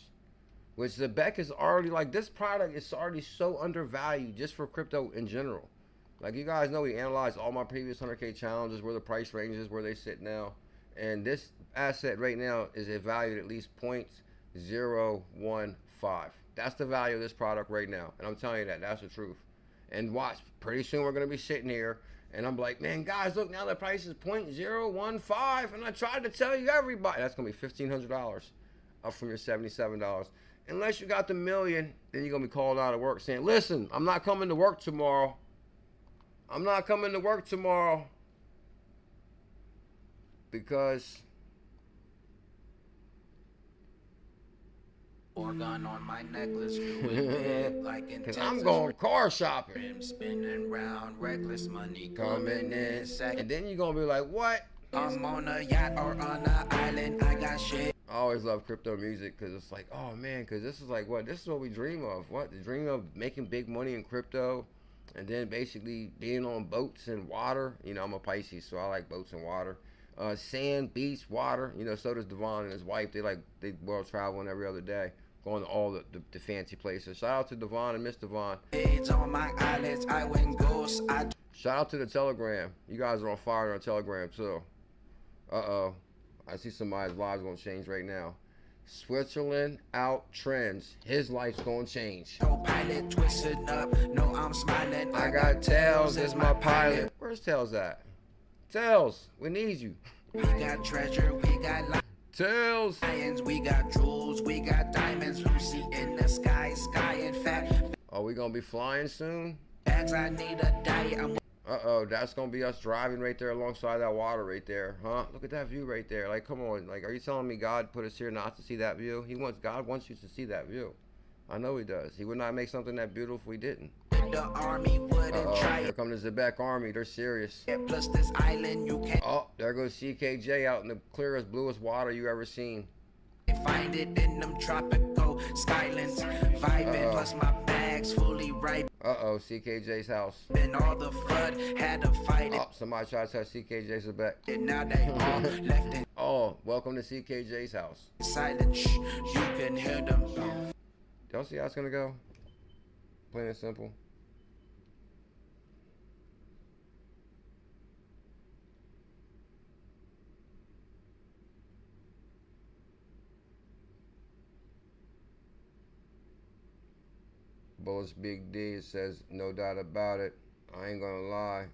Which Zebec is already, like, this product is already so undervalued just for crypto in general. Like, you guys know we analyzed all my previous 100K challenges, where the price ranges, where they sit now. And this asset right now is valued at least 0.015. That's the value of this product right now. And I'm telling you that's the truth. And watch, pretty soon we're going to be sitting here. And I'm like, man, guys, look, now the price is 0.015. And I tried to tell you everybody. That's going to be $1,500 up from your $77. Unless you got the million, then you're going to be called out of work saying, listen, I'm not coming to work tomorrow. I'm not coming to work tomorrow. Because Organ on my necklace, doing big like in Texas. I'm going car shopping. Rim spinning round, reckless money coming in second. And then you're going to be like, what? I'm on a yacht or on an island, I got shit. I always love crypto music because it's like, oh man, because this is like what? This is what we dream of. What? The dream of making big money in crypto and then basically being on boats and water. You know, I'm a Pisces, so I like boats and water. Sand, beach, water. You know, so does Devon and his wife. They world traveling every other day, going to all the fancy places. Shout out to Devon and Miss Devon. It's on my eyelids, I went ghost. Shout out to the Telegram. You guys are on fire on Telegram too. Uh-oh. I see somebody's lives gonna change right now. Switzerland out trends. His life's gonna change. No pilot twisted up, no I'm smiling. I got Tails as my pilot. Where's Tails at? Tails, we need you. We got treasure, we got Tails. lions, we got jewels, we got diamonds. Lucy in the sky, sky and fat. Are we gonna be flying soon? Bags, I need a diet. I'm Uh-oh, that's gonna be us driving right there alongside that water right there, huh? Look at that view right there. Like, come on. Like, are you telling me God put us here not to see that view? God wants you to see that view. I know he does. He would not make something that beautiful if we didn't. the army wouldn't try Here it. come the Zebec army. They're serious. Plus this island, you can't Oh, there goes CKJ out in the clearest, bluest water you ever seen. find it in them tropical skylands. Vibing, plus my bags fully ripe. Uh-oh, CKJ's house. And all the FUD had to fight it. Oh, somebody tried to touch CKJ Zebec. And now they all left in Oh, welcome to CKJ's house. silence. Shh, you can hear them. Y'all see how it's gonna go? Plain and simple. Bullish Big D says, no doubt about it. I ain't gonna lie.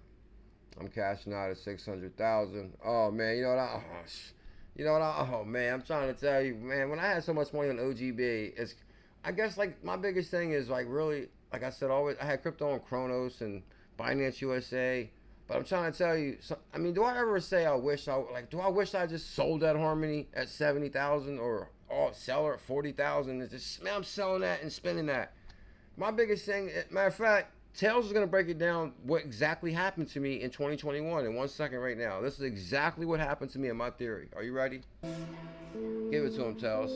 I'm cashing out at 600,000. Oh man, you know what? Oh man, I'm trying to tell you, man. When I had so much money on OGB, I guess like my biggest thing is like really, like I said, always I had crypto on Kronos and Binance USA. But I'm trying to tell you, I mean, do I ever say do I wish I just sold that Harmony at 70,000 or sell her at 40,000? It's just, man, I'm selling that and spending that. My biggest thing, matter of fact, Tails is going to break it down what exactly happened to me in 2021 in 1 second right now. This is exactly what happened to me in my theory. Are you ready? Give it to him, Tails.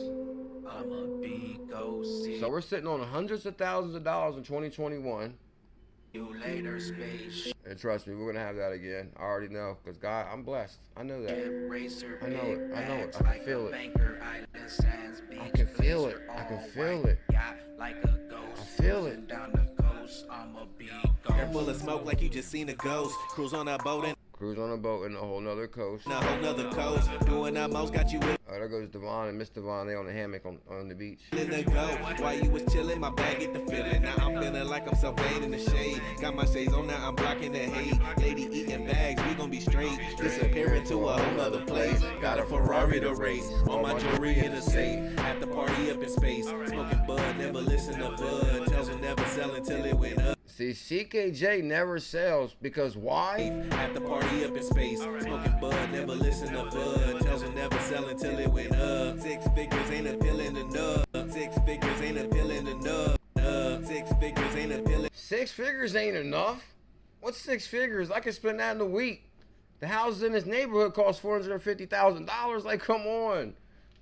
So we're sitting on hundreds of thousands of dollars in 2021. And trust me, we're going to have that again. I already know, because God, I'm blessed. I know that. I know it. I know it. I can feel it. I can feel it. I can feel it. I feel it. Air full of smoke like you just seen a ghost. Cruise on a boat in a whole nother coast. A whole nother coast. Doing our most, got you with. Oh, there goes Devon and Miss Devon. They on the hammock on the beach. In the go. While you was chilling, my bag get the feeling. Now I'm feeling like I'm self-made in the shade. Got my shades on now, I'm blocking the hate. Lady eating bags, we gon' be straight. Disappearing to a whole nother place. Got a Ferrari to race. All my jewelry in a safe. At the party up in space. Smoking bud, never listen to bud. Tells them never sell until it went up. See, CKJ never sells because why? At the party up in space, smoking bud, never listen to bud. Tells them never sell until it went up. 6 figures ain't appealing enough. 6 figures ain't appealing enough. 6 figures ain't appealing. 6 figures ain't enough. What's 6 figures? I can spend that in a week. The houses in this neighborhood cost $450,000. Like, come on.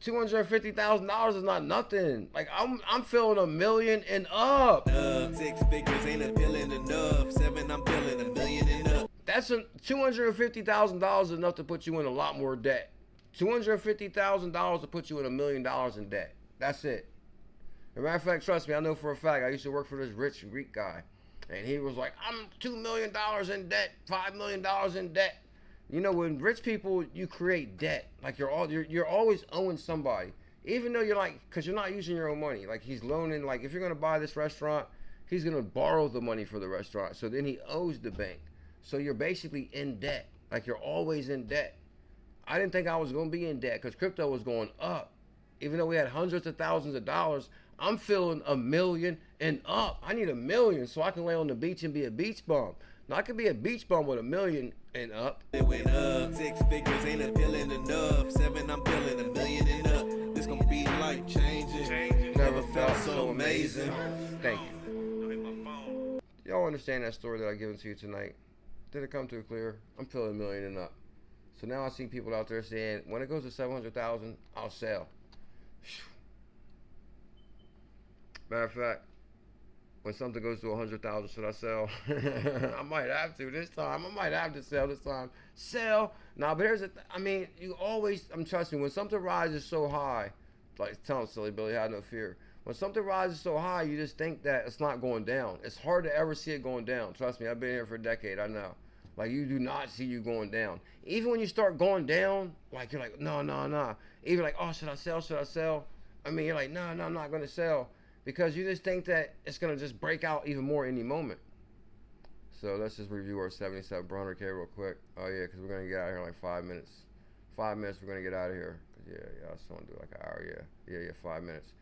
$250,000 is not nothing. Like I'm feeling $1 million and up. 6 figures ain't appealing enough. 7, I'm feeling $1 million and up. That's $250,000 enough to put you in a lot more debt. $250,000 to put you in $1 million in debt. That's it. As a matter of fact, trust me, I know for a fact. I used to work for this rich Greek guy, and he was like, "I'm $2 million in debt, $5 million in debt." You know, when rich people, you create debt. Like you're always owing somebody, even though you're like, because you're not using your own money. Like he's loaning. Like if you're gonna buy this restaurant, he's gonna borrow the money for the restaurant. So then he owes the bank. So you're basically in debt. Like you're always in debt. I didn't think I was gonna be in debt because crypto was going up. Even though we had hundreds of thousands of dollars, I'm feeling $1 million and up. I need $1 million so I can lay on the beach and be a beach bum. Now I could be a beach bum with $1 million and up. It went up. 6 figures ain't appealing enough. 7, I'm feeling $1 million and up. This gonna be life changing. Never felt so amazing. Thank you. Y'all understand that story that I given to you tonight? Did it come too clear? I'm feeling $1 million and up. So now I see people out there saying, when it goes to 700,000, I'll sell. Matter of fact, when something goes to 100,000, should I sell? I might have to this time. I might have to sell this time. Sell. Nah, but here's the I mean, you always, I'm trusting, when something rises so high, like tell them, silly Billy, have no fear. When something rises so high, you just think that it's not going down. It's hard to ever see it going down. Trust me, I've been here for a decade, I know. Like, you do not see you going down. Even when you start going down, like, you're like, no. Even like, oh, should I sell? I mean, you're like, no, I'm not going to sell. Because you just think that it's going to just break out even more any moment. So let's just review our 77 per 100K real quick. Oh, yeah, because we're going to get out of here in like 5 minutes. 5 minutes, we're going to get out of here. Yeah, I just want to do like an hour, yeah, 5 minutes.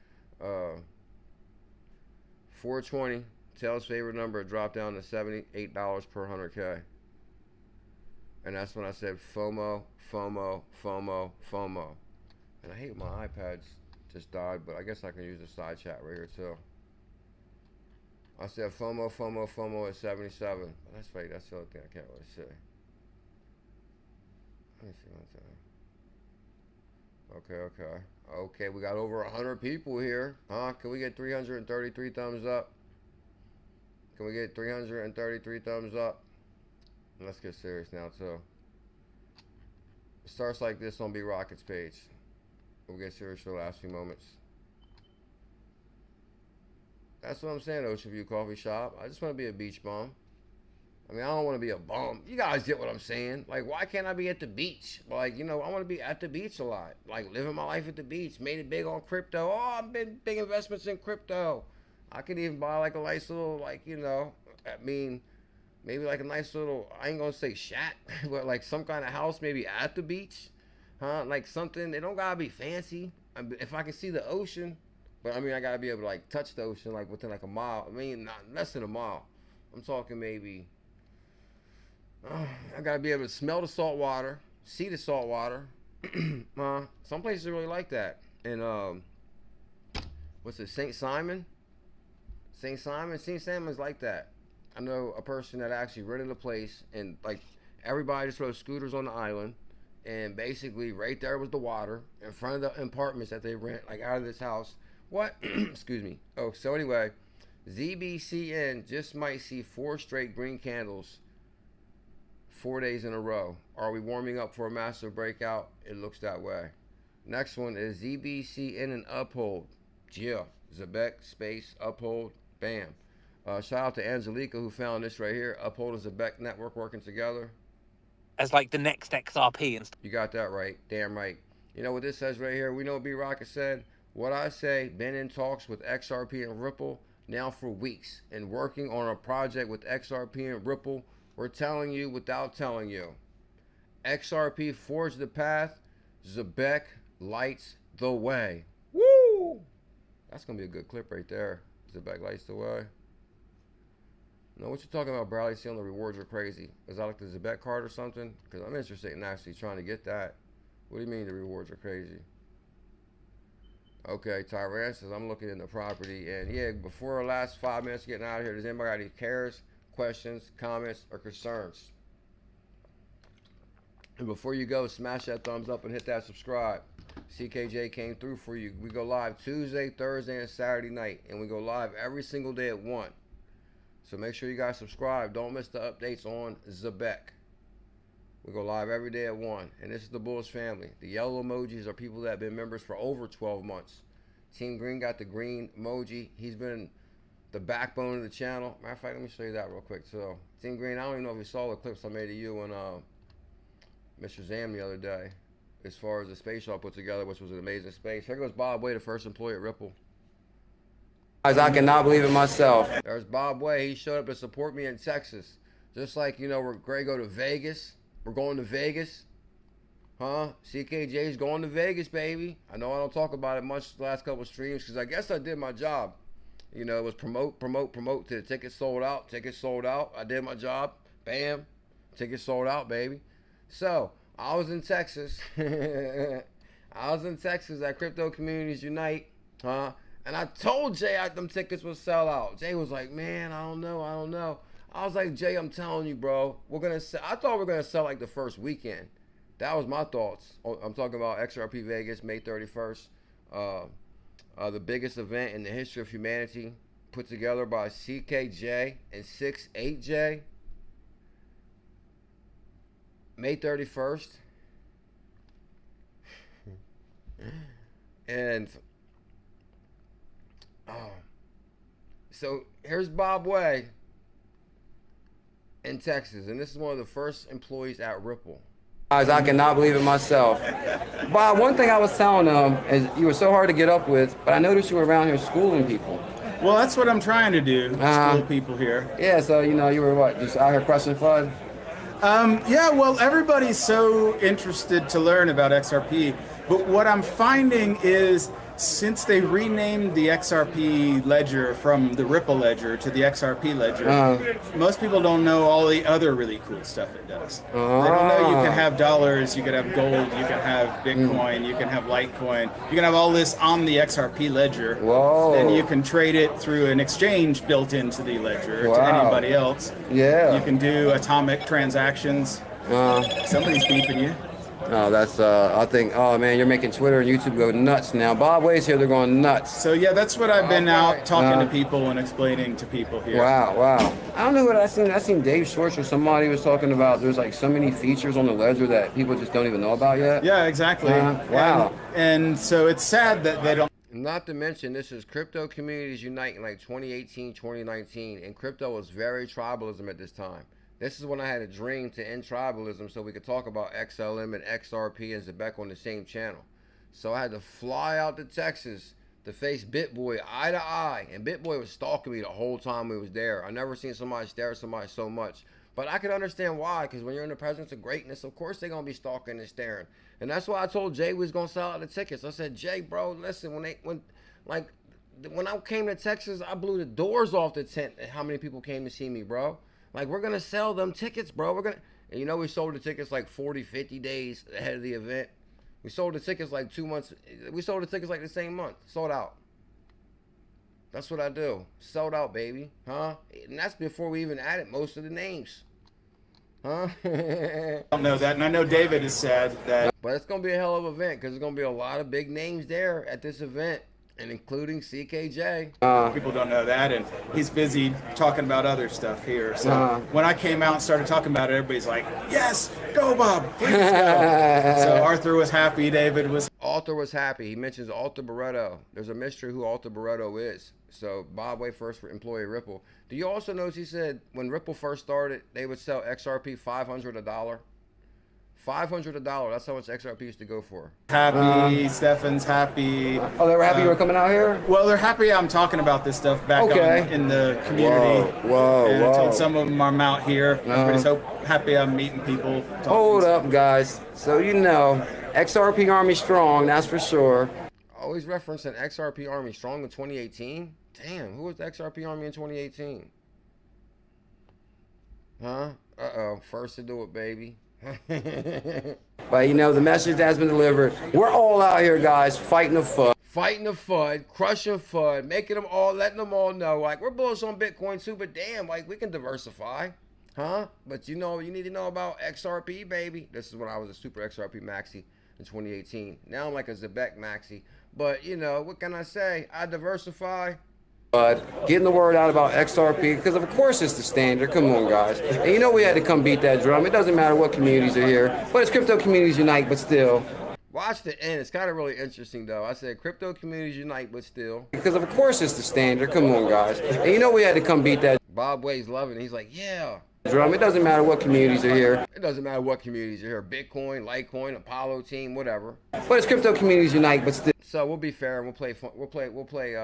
420, Tails' favorite number, dropped down to $78 per 100K. And that's when I said FOMO. And I hate my iPad's just died, but I guess I can use the side chat right here too. I said FOMO at 77. But that's right, that's the only thing I can't really say. Let me see one time. Okay, we got over 100 people here. Huh? Can we get 333 thumbs up? Can we get 333 thumbs up? Let's get serious now too. It starts like this on B Rocket's page. We'll get serious for the last few moments. That's what I'm saying, Ocean View Coffee Shop. I just want to be a beach bum. I mean, I don't want to be a bum. You guys get what I'm saying. Like, why can't I be at the beach? Like, you know, I want to be at the beach a lot. Like, living my life at the beach. Made it big on crypto. Oh, I've been big investments in crypto. I could even buy like a nice little, like, you know, I mean, maybe like a nice little, I ain't gonna say shack, but like some kind of house maybe at the beach, huh? Like something, it don't gotta be fancy. If I can see the ocean, but I mean, I gotta be able to like touch the ocean like within like a mile. I mean, not less than a mile. I'm talking maybe, I gotta be able to smell the salt water, see the salt water. Some places are really like that. And what's it, St. Simon? St. Simon's like that. I know a person that actually rented a place, and like everybody just rode scooters on the island, and basically right there was the water in front of the apartments that they rent, like out of this house. What? Excuse me. Oh, so anyway, ZBCN just might see 4 straight green candles 4 days in a row. Are we warming up for a massive breakout? It looks that way. Next one is ZBCN and Uphold. Yeah, Zebec space Uphold. Bam. Shout out to Angelica who found this right here. Uphold and Zebec network working together. As like the next XRP and stuff. You got that right. Damn right. You know what this says right here? We know what B Rocket said. What I say, been in talks with XRP and Ripple now for weeks and working on a project with XRP and Ripple. We're telling you without telling you. XRP forged the path. Zebec lights the way. Woo! That's going to be a good clip right there. Zebec lights the way. No, what you talking about, Bradley? See, on the rewards are crazy. Is that like the Zebec card or something? Because I'm interested in actually trying to get that. What do you mean the rewards are crazy? Okay, Tyran says, I'm looking in the property. And yeah, before our last 5 minutes getting out of here, does anybody got any cares, questions, comments, or concerns? And before you go, smash that thumbs up and hit that subscribe. CKJ came through for you. We go live Tuesday, Thursday, and Saturday night. And we go live every single day at 1. So make sure you guys subscribe. Don't miss the updates on Zebec. We go live every day at 1. And this is the Bulls family. The yellow emojis are people that have been members for over 12 months. Team Green got the green emoji. He's been the backbone of the channel. Matter of fact, let me show you that real quick. So, Team Green, I don't even know if you saw the clips I made of you and Mr. Zam the other day. As far as the space y'all put together, which was an amazing space. Here goes Bob Way, the first employee at Ripple. Guys, I cannot believe it myself. There's Bob Way. He showed up to support me in Texas. Just like, you know, we're going to go to Vegas. We're going to Vegas. Huh? CKJ's going to Vegas, baby. I know I don't talk about it much the last couple of streams because I guess I did my job. You know, it was promote till the tickets sold out. Tickets sold out. I did my job. Bam. Tickets sold out, baby. So, I was in Texas. I was in Texas at Crypto Communities Unite. Huh? And I told Jay them tickets would sell out. Jay was like, man, I don't know. I was like, Jay, I'm telling you, bro. We're going to sell. I thought we were going to sell like the first weekend. That was my thoughts. I'm talking about XRP Vegas, May 31st. The biggest event in the history of humanity, put together by CKJ and 68J. May 31st. And so here's Bob Way in Texas, and this is one of the first employees at Ripple. Guys, I cannot believe it myself. Bob, one thing I was telling them is you were so hard to get up with, but I noticed you were around here schooling people. Well, that's what I'm trying to do, school people here. Yeah, so, you know, you were what, just out here crushing FUD? Yeah, well, everybody's so interested to learn about XRP, but what I'm finding is since they renamed the XRP ledger from the Ripple ledger to the XRP ledger, most people don't know all the other really cool stuff it does. They don't know you can have dollars, you can have gold, you can have Bitcoin, you can have Litecoin, you can have all this on the XRP ledger. Whoa. Then you can trade it through an exchange built into the ledger to anybody else. Yeah. You can do atomic transactions. Somebody's beeping you. Oh, that's, I think, oh man, you're making Twitter and YouTube go nuts now. Bob Way's here, they're going nuts. So yeah, that's what I've been out talking to people and explaining to people here. Wow. I don't know what I seen Dave Schwartz or somebody was talking about. There's like so many features on the ledger that people just don't even know about yet. Yeah, exactly. Wow. And so it's sad that they don't. Not to mention, this is Crypto Communities Unite in like 2018, 2019, and crypto was very tribalism at this time. This is when I had a dream to end tribalism so we could talk about XLM and XRP and Zebec on the same channel. So I had to fly out to Texas to face BitBoy eye to eye. And BitBoy was stalking me the whole time we was there. I never seen somebody stare at somebody so much. But I could understand why, because when you're in the presence of greatness, of course they're going to be stalking and staring. And that's why I told Jay we was going to sell out the tickets. I said, Jay, bro, listen, when I came to Texas, I blew the doors off the tent and how many people came to see me, bro. Like, we're going to sell them tickets, bro. And you know, we sold the tickets like 40, 50 days ahead of the event. We sold the tickets like 2 months. We sold the tickets like the same month. Sold out. That's what I do. Sold out, baby. Huh? And that's before we even added most of the names. Huh? I don't know that, and I know David has said that. But it's going to be a hell of an event because there's going to be a lot of big names there at this event, and including CKJ. People don't know that, and he's busy talking about other stuff here. So when I came out and started talking about it, everybody's like, yes, go, Bob. Please go. So Arthur was happy. David was. Arthur was happy. He mentions 𝕤𝕚𝕟𝕚𝕚. There's a mystery who 𝕤𝕚𝕟𝕚𝕚 is. So Bob Way first employee Ripple. Do you also notice he said when Ripple first started, they would sell XRP $500 a dollar? $500 a dollar. That's how much XRP used to go for. Happy. Stefan's happy. Oh, they were happy you were coming out here? Well, they're happy I'm talking about this stuff back in the community. Whoa. I told some of them I'm out here. Everybody's happy I'm meeting people. Hold up, guys. So you know, XRP Army strong, that's for sure. Always referencing XRP Army strong in 2018. Damn, who was the XRP Army in 2018? Huh? Uh-oh, first to do it, baby. But you know, the message has been delivered. We're all out here, guys, fighting the FUD. Fighting the FUD, crushing FUD, making them all, letting them all know, like, we're bullish on Bitcoin too, but damn, like, we can diversify. Huh? But you know, you need to know about XRP, baby. This is when I was a super XRP maxi in 2018. Now I'm like a Zebec maxi. But, you know, what can I say? I diversify. But getting the word out about XRP, because of course it's the standard. Come on, guys. And you know we had to come beat that drum. It doesn't matter what communities are here. But it's crypto communities unite, but still. Watch the end. It's kind of really interesting, though. I said crypto communities unite, but still. Because of course it's the standard. Come on, guys. And you know we had to come beat that. Bob Way's loving it. He's like, yeah. Drum. It doesn't matter what communities are here. It doesn't matter what communities are here. Bitcoin, Litecoin, Apollo team, whatever. But it's crypto communities unite, but still. So we'll be fair and we'll play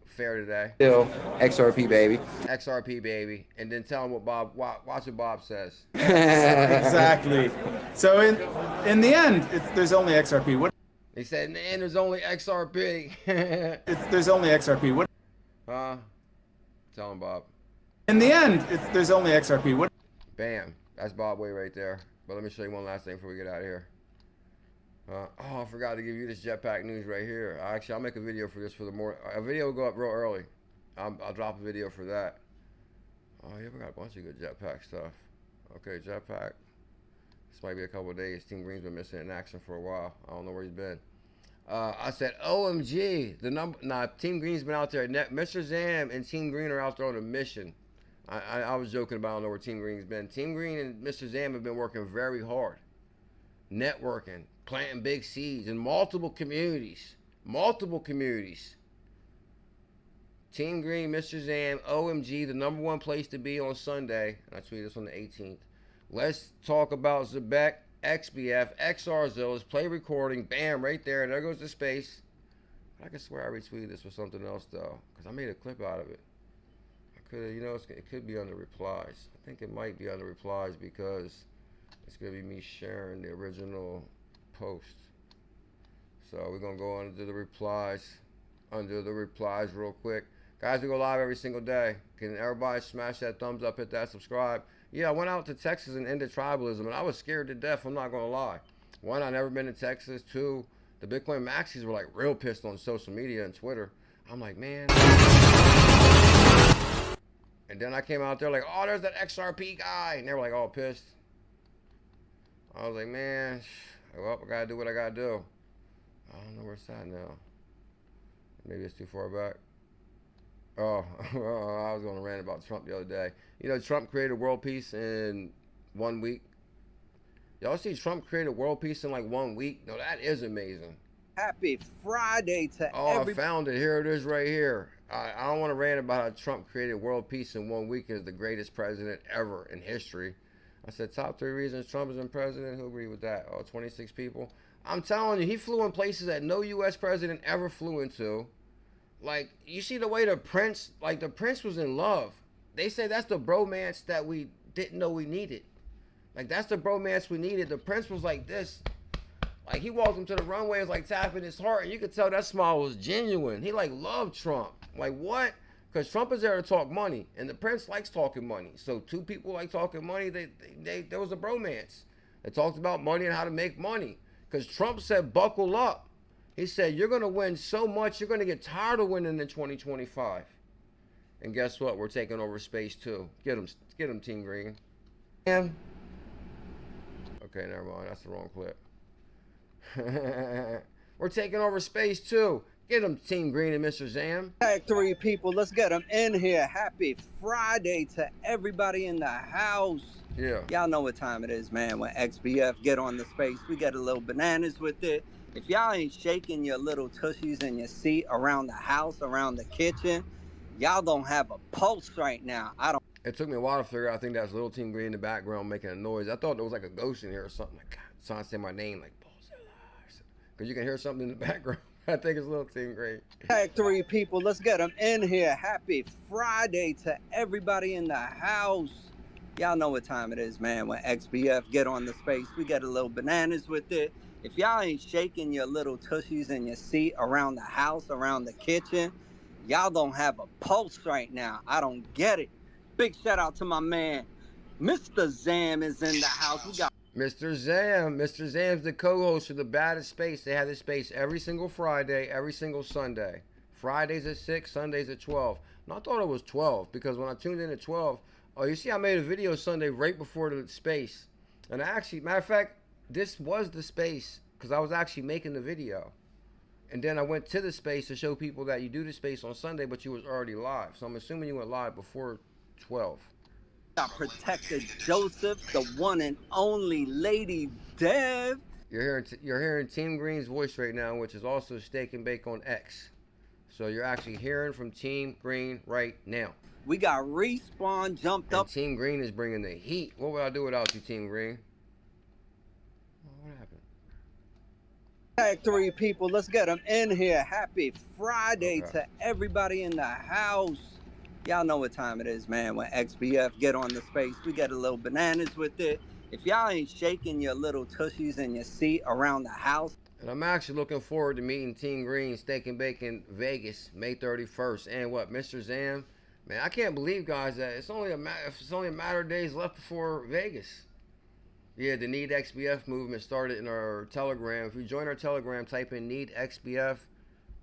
fair today. Still XRP baby. XRP baby. And then tell him what Bob watch what Bob says. Exactly. So in the end, there's only XRP. What? He said in the end there's only XRP. There's only XRP. What? Tell him, Bob. In the end, there's only XRP. What? Bam. That's Bob Way right there. But let me show you one last thing before we get out of here. Oh, I forgot to give you this jetpack news right here. Actually, I'll make a video for this for the morning. A video will go up real early. I'll drop a video for that. Oh, yeah, we got a bunch of good jetpack stuff. Okay, jetpack. This might be a couple of days. Team Green's been missing in action for a while. I don't know where he's been. I said, OMG. Team Green's been out there. Mr. Zam and Team Green are out there on a mission. I was joking about I don't know where Team Green's been. Team Green and Mr. Zam have been working very hard. Networking, planting big seeds in multiple communities. Multiple communities. Team Green, Mr. Zam, OMG, the #1 place to be on Sunday. And I tweeted this on the 18th. Let's talk about Zebec, XBF, XRZILLAS, play recording. Bam, right there. There goes the space. I can swear I retweeted this with something else, though, because I made a clip out of it. You know, it could be under replies. I think it might be under replies because it's going to be me sharing the original post. So we're going to go under the replies real quick. Guys, we go live every single day. Can everybody smash that thumbs up, hit that subscribe? Yeah, I went out to Texas and ended tribalism, and I was scared to death, I'm not going to lie. One, I never been to Texas. Two, the Bitcoin maxis were like real pissed on social media and Twitter. I'm like, man. And then I came out there like, oh, there's that XRP guy. And they were like all pissed. I was like, man, well, I got to do what I got to do. I don't know where it's at now. Maybe it's too far back. Oh, I was going to rant about Trump the other day. You know, Trump created world peace in 1 week. Y'all see Trump created world peace in like 1 week? No, that is amazing. Happy Friday to everybody. Oh, I found it. Here it is right here. I don't want to rant about how Trump created world peace in 1 week and is the greatest president ever in history. I said top 3 reasons Trump has been president. Who agreed with that? Oh, 26 people. I'm telling you, he flew in places that no U.S. president ever flew into. Like, you see the way the Prince, like the Prince was in love. They say that's the bromance that we didn't know we needed. Like, that's the bromance we needed. The Prince was like this. Like, he walked him to the runway, was like tapping his heart, and you could tell that smile was genuine. He like loved Trump. Like, what? Because Trump is there to talk money, and the Prince likes talking money. So two people like talking money. There was a bromance. They talked about money and how to make money. Because Trump said, buckle up. He said, you're going to win so much, you're going to get tired of winning in 2025. And guess what? We're taking over space too. Get him, Team Green. And okay, never mind. That's the wrong clip. We're taking over space too. Get him, Team Green and Mr. Zam. Tag 3 people. Let's get them in here. Happy Friday to everybody in the house. Yeah. Y'all know what time it is, man. When XBF get on the space, we get a little bananas with it. If y'all ain't shaking your little tushies in your seat around the house, around the kitchen, y'all don't have a pulse right now. It took me a while to figure out. I think that's little Team Green in the background making a noise. I thought there was like a ghost in here or something. Like, God, trying to say my name, like BuLLZiLLa. Because you can hear something in the background. I think it's little Team Green. Tag 3 people. Let's get them in here. Happy Friday to everybody in the house. Y'all know what time it is, man. When XBF get on the space, we get a little bananas with it. If y'all ain't shaking your little tushies in your seat around the house, around the kitchen, y'all don't have a pulse right now. I don't get it. Big shout out to my man, Mr. Zam is in the house. We got Mr. Zam. Mr. Zam's the co-host of the Baddest Space. They have this space every single Friday, every single Sunday. Fridays at 6, Sundays at 12. And I thought it was 12 because when I tuned in at 12, oh, you see I made a video Sunday right before the space. And I actually, matter of fact, this was the space because I was actually making the video. And then I went to the space to show people that you do the space on Sunday, but you was already live. So I'm assuming you went live before 12. Protected Joseph, the one and only Lady Dev. You're hearing Team Green's voice right now, which is also Steak and Bake on X. So you're actually hearing from Team Green right now. We got Respawn jumped up. Team Green is bringing the heat. What would I do without you, Team Green? What happened? Tag 3 people. Let's get them in here. Happy Friday to everybody in the house. Y'all know what time it is, man. When XBF get on the space, we get a little bananas with it. If y'all ain't shaking your little tushies in your seat around the house. And I'm actually looking forward to meeting Team Green, Steak and Bake in Vegas, May 31st. And what, Mr. Zam? Man, I can't believe, guys, that it's only a matter of days left before Vegas. Yeah, the Need XBF movement started in our Telegram. If you join our Telegram, type in Need XBF.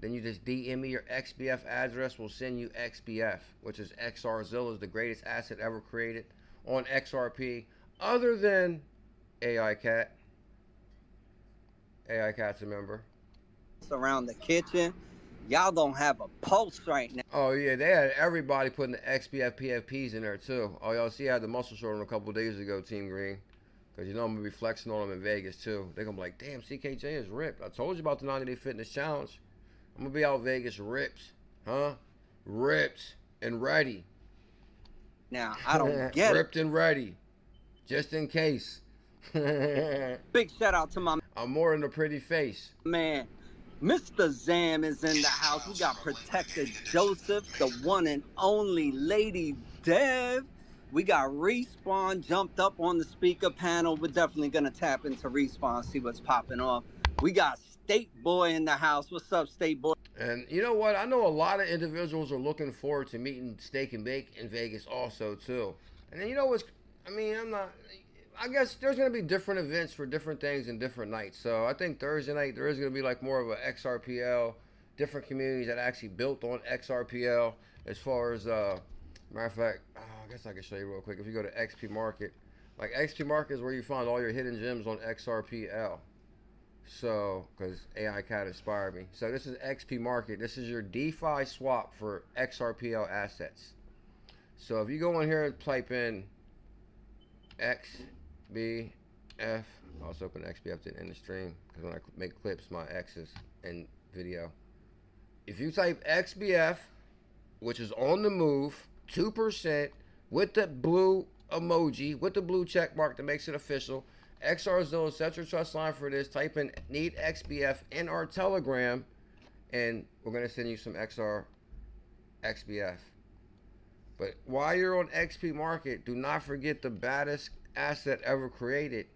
Then you just DM me your XBF address. We'll send you XBF, which is XRZILLAS, the greatest asset ever created on XRP, other than AI Cat. AI Cat's a member. Around the kitchen, y'all don't have a pulse right now. Oh yeah, they had everybody putting the XBF PFPs in there too. Oh, y'all see I had the muscle show on a couple days ago, Team Green. Because you know I'm going to be flexing on them in Vegas too. They're going to be like, damn, CKJ is ripped. I told you about the 90-day fitness challenge. I'm going to be out Vegas ripped. Huh? Ripped and ready. Now, I don't get it. Ripped and ready. Just in case. Big shout out to my I'm more in a pretty face. man. Mr. Zam is in the house. We got Protected Joseph, the one and only Lady Dev. We got Respawn jumped up on the speaker panel. We're definitely going to tap into Respawn, see what's popping off. We got State Boy in the house. What's up, State Boy? And you know what? I know a lot of individuals are looking forward to meeting Steak and Bake in Vegas also, too. And then you know what's, I guess there's going to be different events for different things and different nights. So I think Thursday night there is going to be like more of a XRPL, different communities that actually built on XRPL as far as, matter of fact, I guess I can show you real quick. If you go to XP Market, like XP Market is where you find all your hidden gems on XRPL. So, because AI Cat inspired me. So this is XP Market. This is your DeFi swap for XRPL assets. So if you go in here and type in XBF, I'll also open XBF to end the stream because when I make clips, my X is in video. If you type XBF, which is on the move, 2% with the blue emoji, with the blue check mark that makes it official. XRZILLAS, set your trust line for this. Type in Need XBF in our Telegram. and we're gonna send you some XBF. But while you're on XP market, do not forget the baddest asset ever created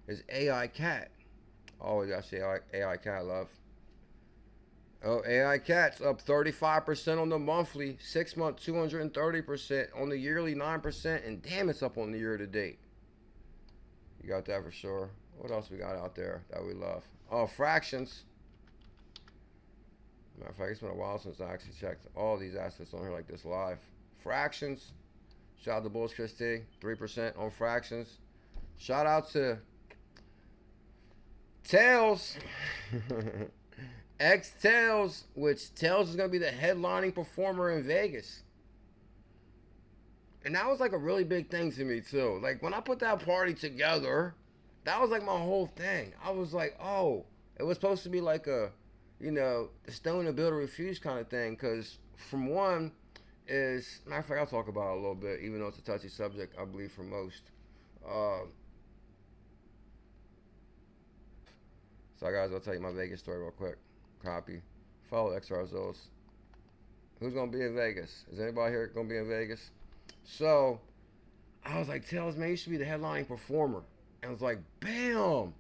is AI Cat. Always gotta say AI Cat, love. Oh, AI Cat's up 35% on the monthly, 6 month 230%, on the yearly 9%, and damn, it's up on the year to date. You got that for sure. What else we got out there that we love? Oh, fractions. Matter of fact, it's been a while since I actually checked all these assets on here like this live. Fractions. Shout out to Bulls Christie, 3% on fractions. Shout out to Tails. X Tails, which Tails is going to be the headlining performer in Vegas. And that was like a really big thing to me too. Like when I put that party together, that was like my whole thing. I was like, oh, it was supposed to be like a, you know, the stone to build or refuse kind of thing. Because from one is, matter of fact, I'll talk about it a little bit, even though it's a touchy subject, I believe, for most. So guys, I'll tell you my Vegas story real quick. Copy. Follow XRZILLAS. Who's gonna be in Vegas? Is anybody here gonna be in Vegas? So I was like, Tails, man, you should be the headlining performer. And I was like, bam.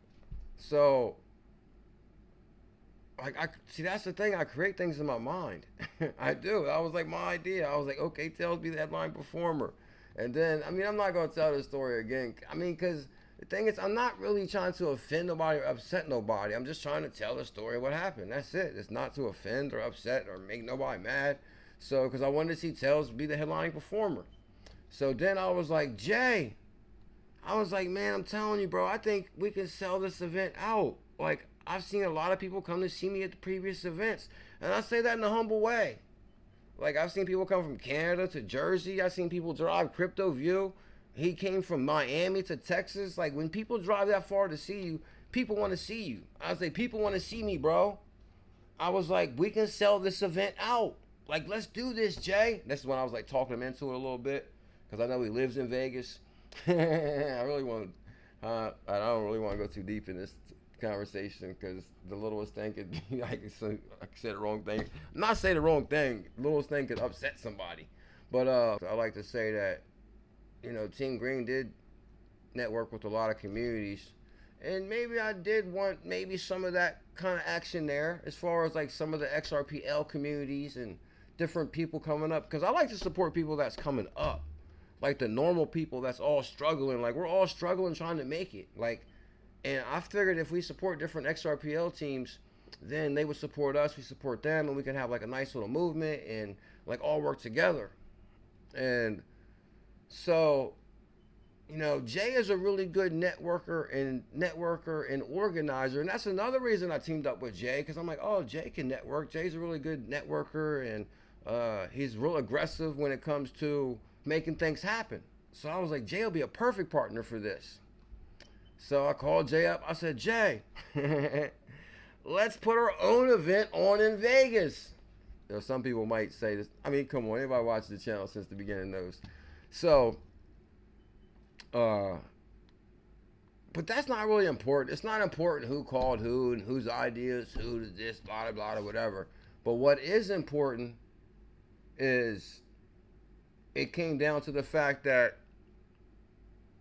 So like, see, that's the thing. I create things in my mind. I do. I was like, my idea. I was like, okay, Tails, be the headline performer. And then, I mean, I'm not gonna tell this story again. I mean, because the thing is, I'm not really trying to offend nobody or upset nobody. I'm just trying to tell the story of what happened. That's it. It's not to offend or upset or make nobody mad. So, because I wanted to see Tails be the headlining performer. So then I was like, Jay, I was like, man, I'm telling you, bro, I think we can sell this event out. Like, I've seen a lot of people come to see me at the previous events. And I say that in a humble way. Like, I've seen people come from Canada to Jersey. I've seen people drive Crypto View. He came from Miami to Texas. Like, when people drive that far to see you, people want to see you. I was like, people want to see me, bro. I was like, we can sell this event out. Like, let's do this, Jay. This is when I was like talking him into it a little bit, because I know he lives in Vegas. I really want I don't really want to go too deep in this conversation, because the littlest thing could be, I said the wrong thing. Not say the wrong thing. The littlest thing could upset somebody. But I like to say that, you know, Team Green did network with a lot of communities, and maybe I did want maybe some of that kind of action there, as far as like some of the XRPL communities and different people coming up, because I like to support people that's coming up, like the normal people that's all struggling. Like, we're all struggling trying to make it. Like, and I figured if we support different XRPL teams, then they would support us, we support them, and we can have like a nice little movement and like all work together. And so, you know, Jay is a really good networker and organizer, and that's another reason I teamed up with Jay, because I'm like, oh, Jay can network. Jay's a really good networker, and he's real aggressive when it comes to making things happen. So I was like, Jay will be a perfect partner for this. So I called Jay up. I said, Jay, let's put our own event on in Vegas. You know, some people might say this. I mean, come on, anybody watches the channel since the beginning knows. So, but that's not really important. It's not important who called who and whose ideas, who did this, blah, blah, blah, or whatever. But what is important is it came down to the fact that,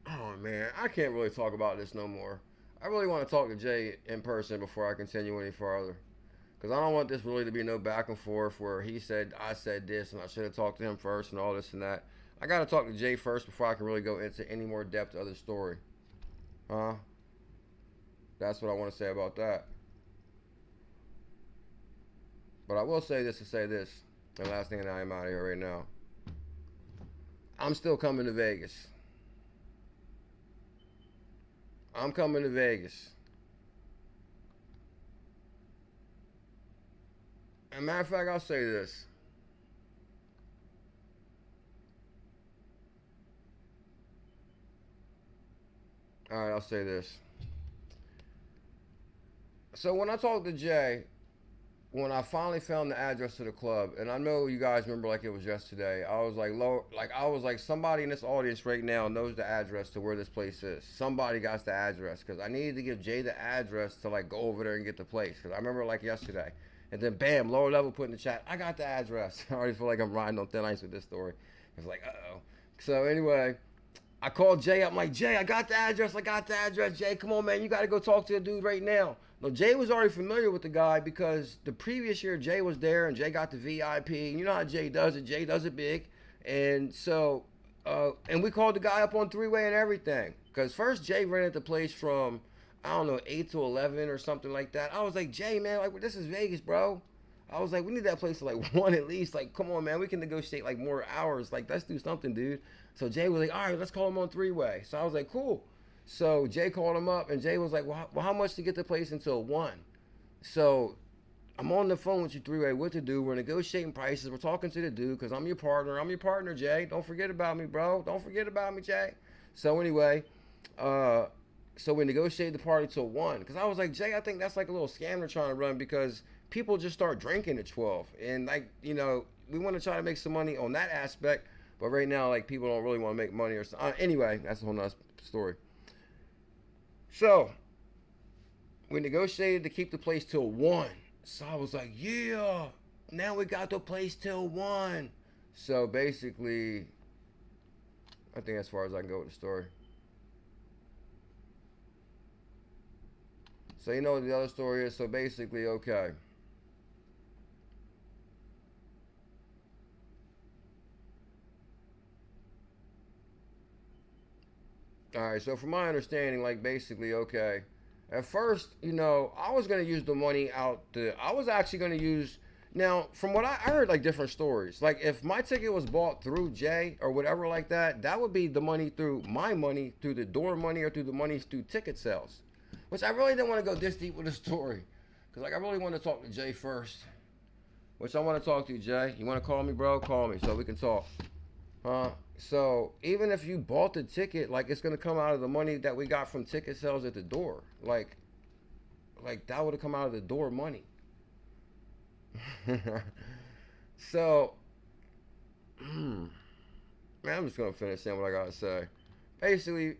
oh man, I can't really talk about this no more. I really want to talk to Jay in person before I continue any further, because I don't want this really to be no back and forth where he said I said this and I should have talked to him first and all this and that. I got to talk to Jay first before I can really go into any more depth of the story. That's what I want to say about that. But I will say this to say this. The last thing, and I am out of here right now. I'm still coming to Vegas. I'm coming to Vegas. As a matter of fact, I'll say this. Alright, I'll say this. So when I talked to Jay, when I finally found the address to the club, and I know you guys remember like it was yesterday, I was like, somebody in this audience right now knows the address to where this place is. Somebody got the address, because I needed to give Jay the address to like go over there and get the place. Because I remember like yesterday, And then bam, lower level put in the chat, I got the address. I already feel like I'm riding on thin ice with this story. It's like, uh-oh. So anyway, I called Jay up. I'm like, Jay, I got the address. Jay, come on, man. You got to go talk to the dude right now. No, Jay was already familiar with the guy because the previous year Jay was there and Jay got the VIP. And you know how Jay does it. Jay does it big. And so, and we called the guy up on three-way and everything. Because first Jay rented the place from, I don't know, 8 to 11 or something like that. I was like, Jay, man, like, this is Vegas, bro. I was like, we need that place to like 1 at least. Like, come on, man, we can negotiate like more hours. Like, let's do something, dude. So Jay was like, all right, let's call him on three-way. So I was like, cool. So Jay called him up, and Jay was like, well, how much to get the place until 1? So I'm on the phone with you three-way, what to do. We're negotiating prices. We're talking to the dude because I'm your partner. I'm your partner, Jay. Don't forget about me, bro. Don't forget about me, Jay. So anyway, so we negotiated the party till 1. Because I was like, Jay, I think that's like a little scam they're trying to run because people just start drinking at 12. And like, you know, we want to try to make some money on that aspect. But right now, like, people don't really want to make money or something. Anyway, that's a whole nother story. So we negotiated to keep the place till 1. So I was like, yeah, now we got the place till 1. So basically, I think as far as I can go with the story. So you know what the other story is? So basically, okay. All right, so from my understanding, like basically, okay, at first, you know, I was going to use the money I was actually going to use, now, from what I heard, like different stories. Like if my ticket was bought through Jay or whatever like that, that would be the money through my money, through the door money or through the money through ticket sales. Which I really didn't want to go this deep with the story. Because like I really want to talk to Jay first. Which I want to talk to you, Jay. You want to call me, bro? Call me so we can talk. So even if you bought the ticket, like it's gonna come out of the money that we got from ticket sales at the door. Like that would have come out of the door money. So man, I'm just gonna finish saying what I gotta say. Basically,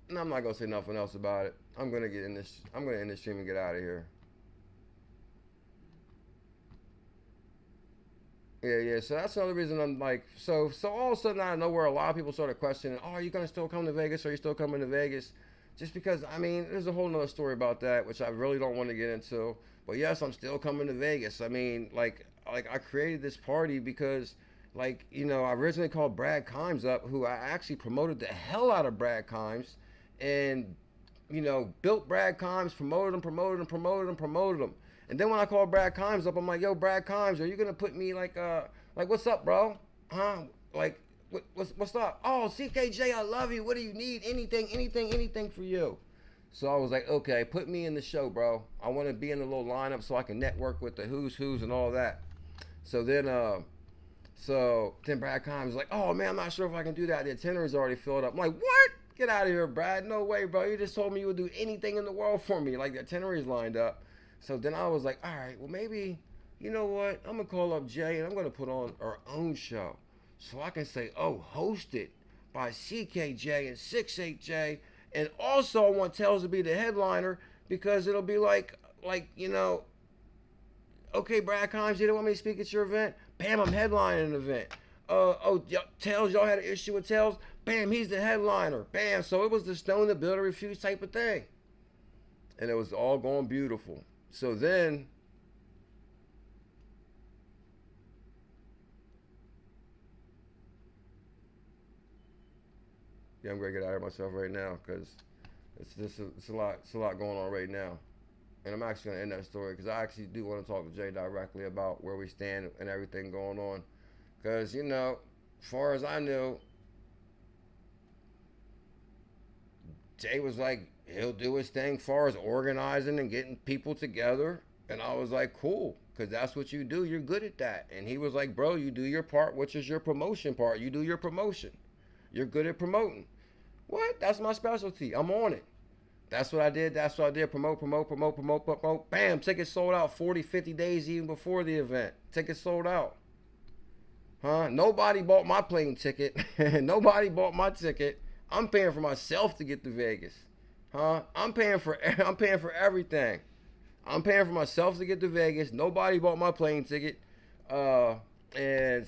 and I'm not gonna say nothing else about it. I'm gonna end this stream and get out of here. Yeah, so that's another reason I'm like, so all of a sudden out of nowhere, a lot of people started questioning, oh, are you going to still come to Vegas? Are you still coming to Vegas? Just because, I mean, there's a whole nother story about that, which I really don't want to get into. But yes, I'm still coming to Vegas. I mean, like I created this party because, like, you know, I originally called Brad Kimes up, who I actually promoted the hell out of Brad Kimes, and, you know, built Brad Kimes, promoted him. And then when I called Brad Kimes up, I'm like, yo, Brad Kimes, are you going to put me like, what's up, bro? Huh? Like, what's up? Oh, CKJ, I love you. What do you need? Anything for you. So I was like, okay, put me in the show, bro. I want to be in the little lineup so I can network with the who's and all that. So then Brad Kimes was like, oh, man, I'm not sure if I can do that. The itinerary's already filled up. I'm like, what? Get out of here, Brad. No way, bro. You just told me you would do anything in the world for me. Like, the itinerary's lined up. So then I was like, all right, well, maybe, you know what? I'm going to call up Jay, and I'm going to put on our own show. So I can say, oh, hosted by CKJ and 68J. And also I want Tails to be the headliner because it'll be like, you know, okay, Brad Kimes, you don't want me to speak at your event? Bam, I'm headlining an event. Tails, y'all had an issue with Tails? Bam, he's the headliner. Bam, so it was the stone the builder refused type of thing. And it was all going beautiful. So then, yeah, I'm gonna get out of myself right now because it's a lot going on right now, and I'm actually gonna end that story because I actually do want to talk to Jay directly about where we stand and everything going on, because you know, as far as I knew, Jay was like, he'll do his thing as far as organizing and getting people together. And I was like, cool, because that's what you do. You're good at that. And he was like, bro, you do your part, which is your promotion part. You do your promotion. You're good at promoting. What? That's my specialty. I'm on it. That's what I did. Promote. Bam, tickets sold out 40, 50 days even before the event. Tickets sold out. Nobody bought my plane ticket. Nobody bought my ticket. I'm paying for myself to get to Vegas. I'm paying for everything. I'm paying for myself to get to Vegas. Nobody bought my plane ticket. And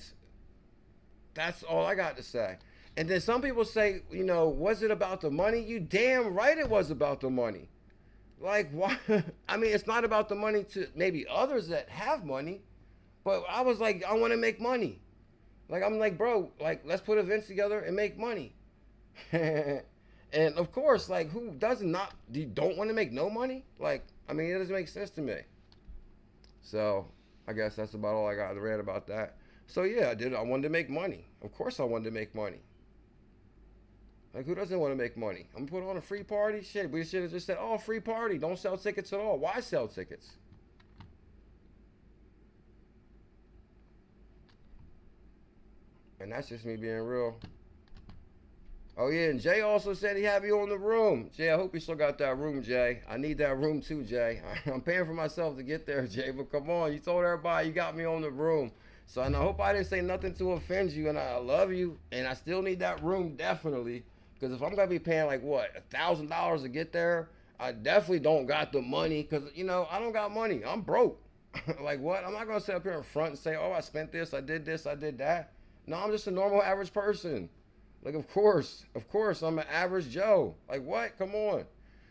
that's all I got to say. And then some people say, you know, was it about the money? You damn right it was about the money. Like, why? I mean, it's not about the money to maybe others that have money, but I was like, I want to make money. Like, I'm like, bro, like, let's put events together and make money. And of course, like, who doesn't not, don't want to make no money? Like, I mean, it doesn't make sense to me. So I guess that's about all I got to read about that. So yeah, I wanted to make money. Of course I wanted to make money. Like, who doesn't want to make money? I'm gonna put on a free party? Shit, we should have just said, oh, free party. Don't sell tickets at all. Why sell tickets? And that's just me being real. Oh yeah, and Jay also said he had me on the room. Jay, I hope you still got that room, Jay. I need that room too, Jay. I'm paying for myself to get there, Jay, but come on. You told everybody you got me on the room. So and I hope I didn't say nothing to offend you, and I love you, and I still need that room, definitely. Because if I'm going to be paying like, what, $1,000 to get there, I definitely don't got the money because, you know, I don't got money. I'm broke. Like, what? I'm not going to sit up here in front and say, oh, I spent this, I did that. No, I'm just a normal average person. Like, of course, I'm an average Joe. Like, what? Come on.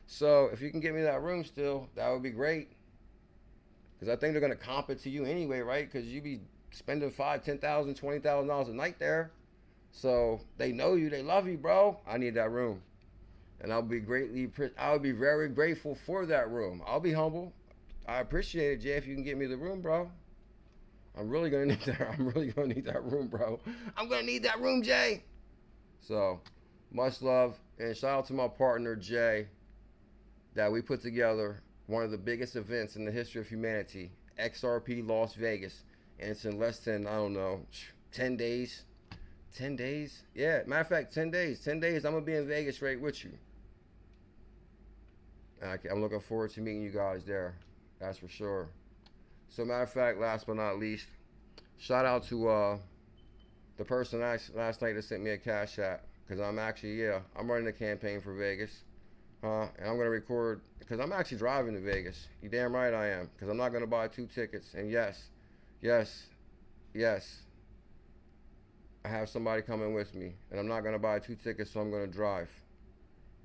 So if you can get me that room still, that would be great. Because I think they're going to comp it to you anyway, right? Because you be spending $5,000, $10,000, $20,000 a night there. So they know you, they love you, bro. I need that room. And I would be very grateful for that room. I'll be humble. I appreciate it, Jay, if you can get me the room, bro. I'm really going to need that. I'm really going to need that room, bro. I'm going to need that room, Jay. So, much love. And shout out to my partner, Jay, that we put together one of the biggest events in the history of humanity, XRP Las Vegas. And it's in less than, I don't know, 10 days. 10 days? Yeah, matter of fact, 10 days. 10 days, I'm going to be in Vegas right with you. I'm looking forward to meeting you guys there. That's for sure. So, matter of fact, last but not least, shout out to the person last night that sent me a Cash App. Because I'm actually, I'm running a campaign for Vegas. And I'm going to record, because I'm actually driving to Vegas. You damn right I am. Because I'm not going to buy 2 tickets. And yes, I have somebody coming with me. And I'm not going to buy 2 tickets, so I'm going to drive.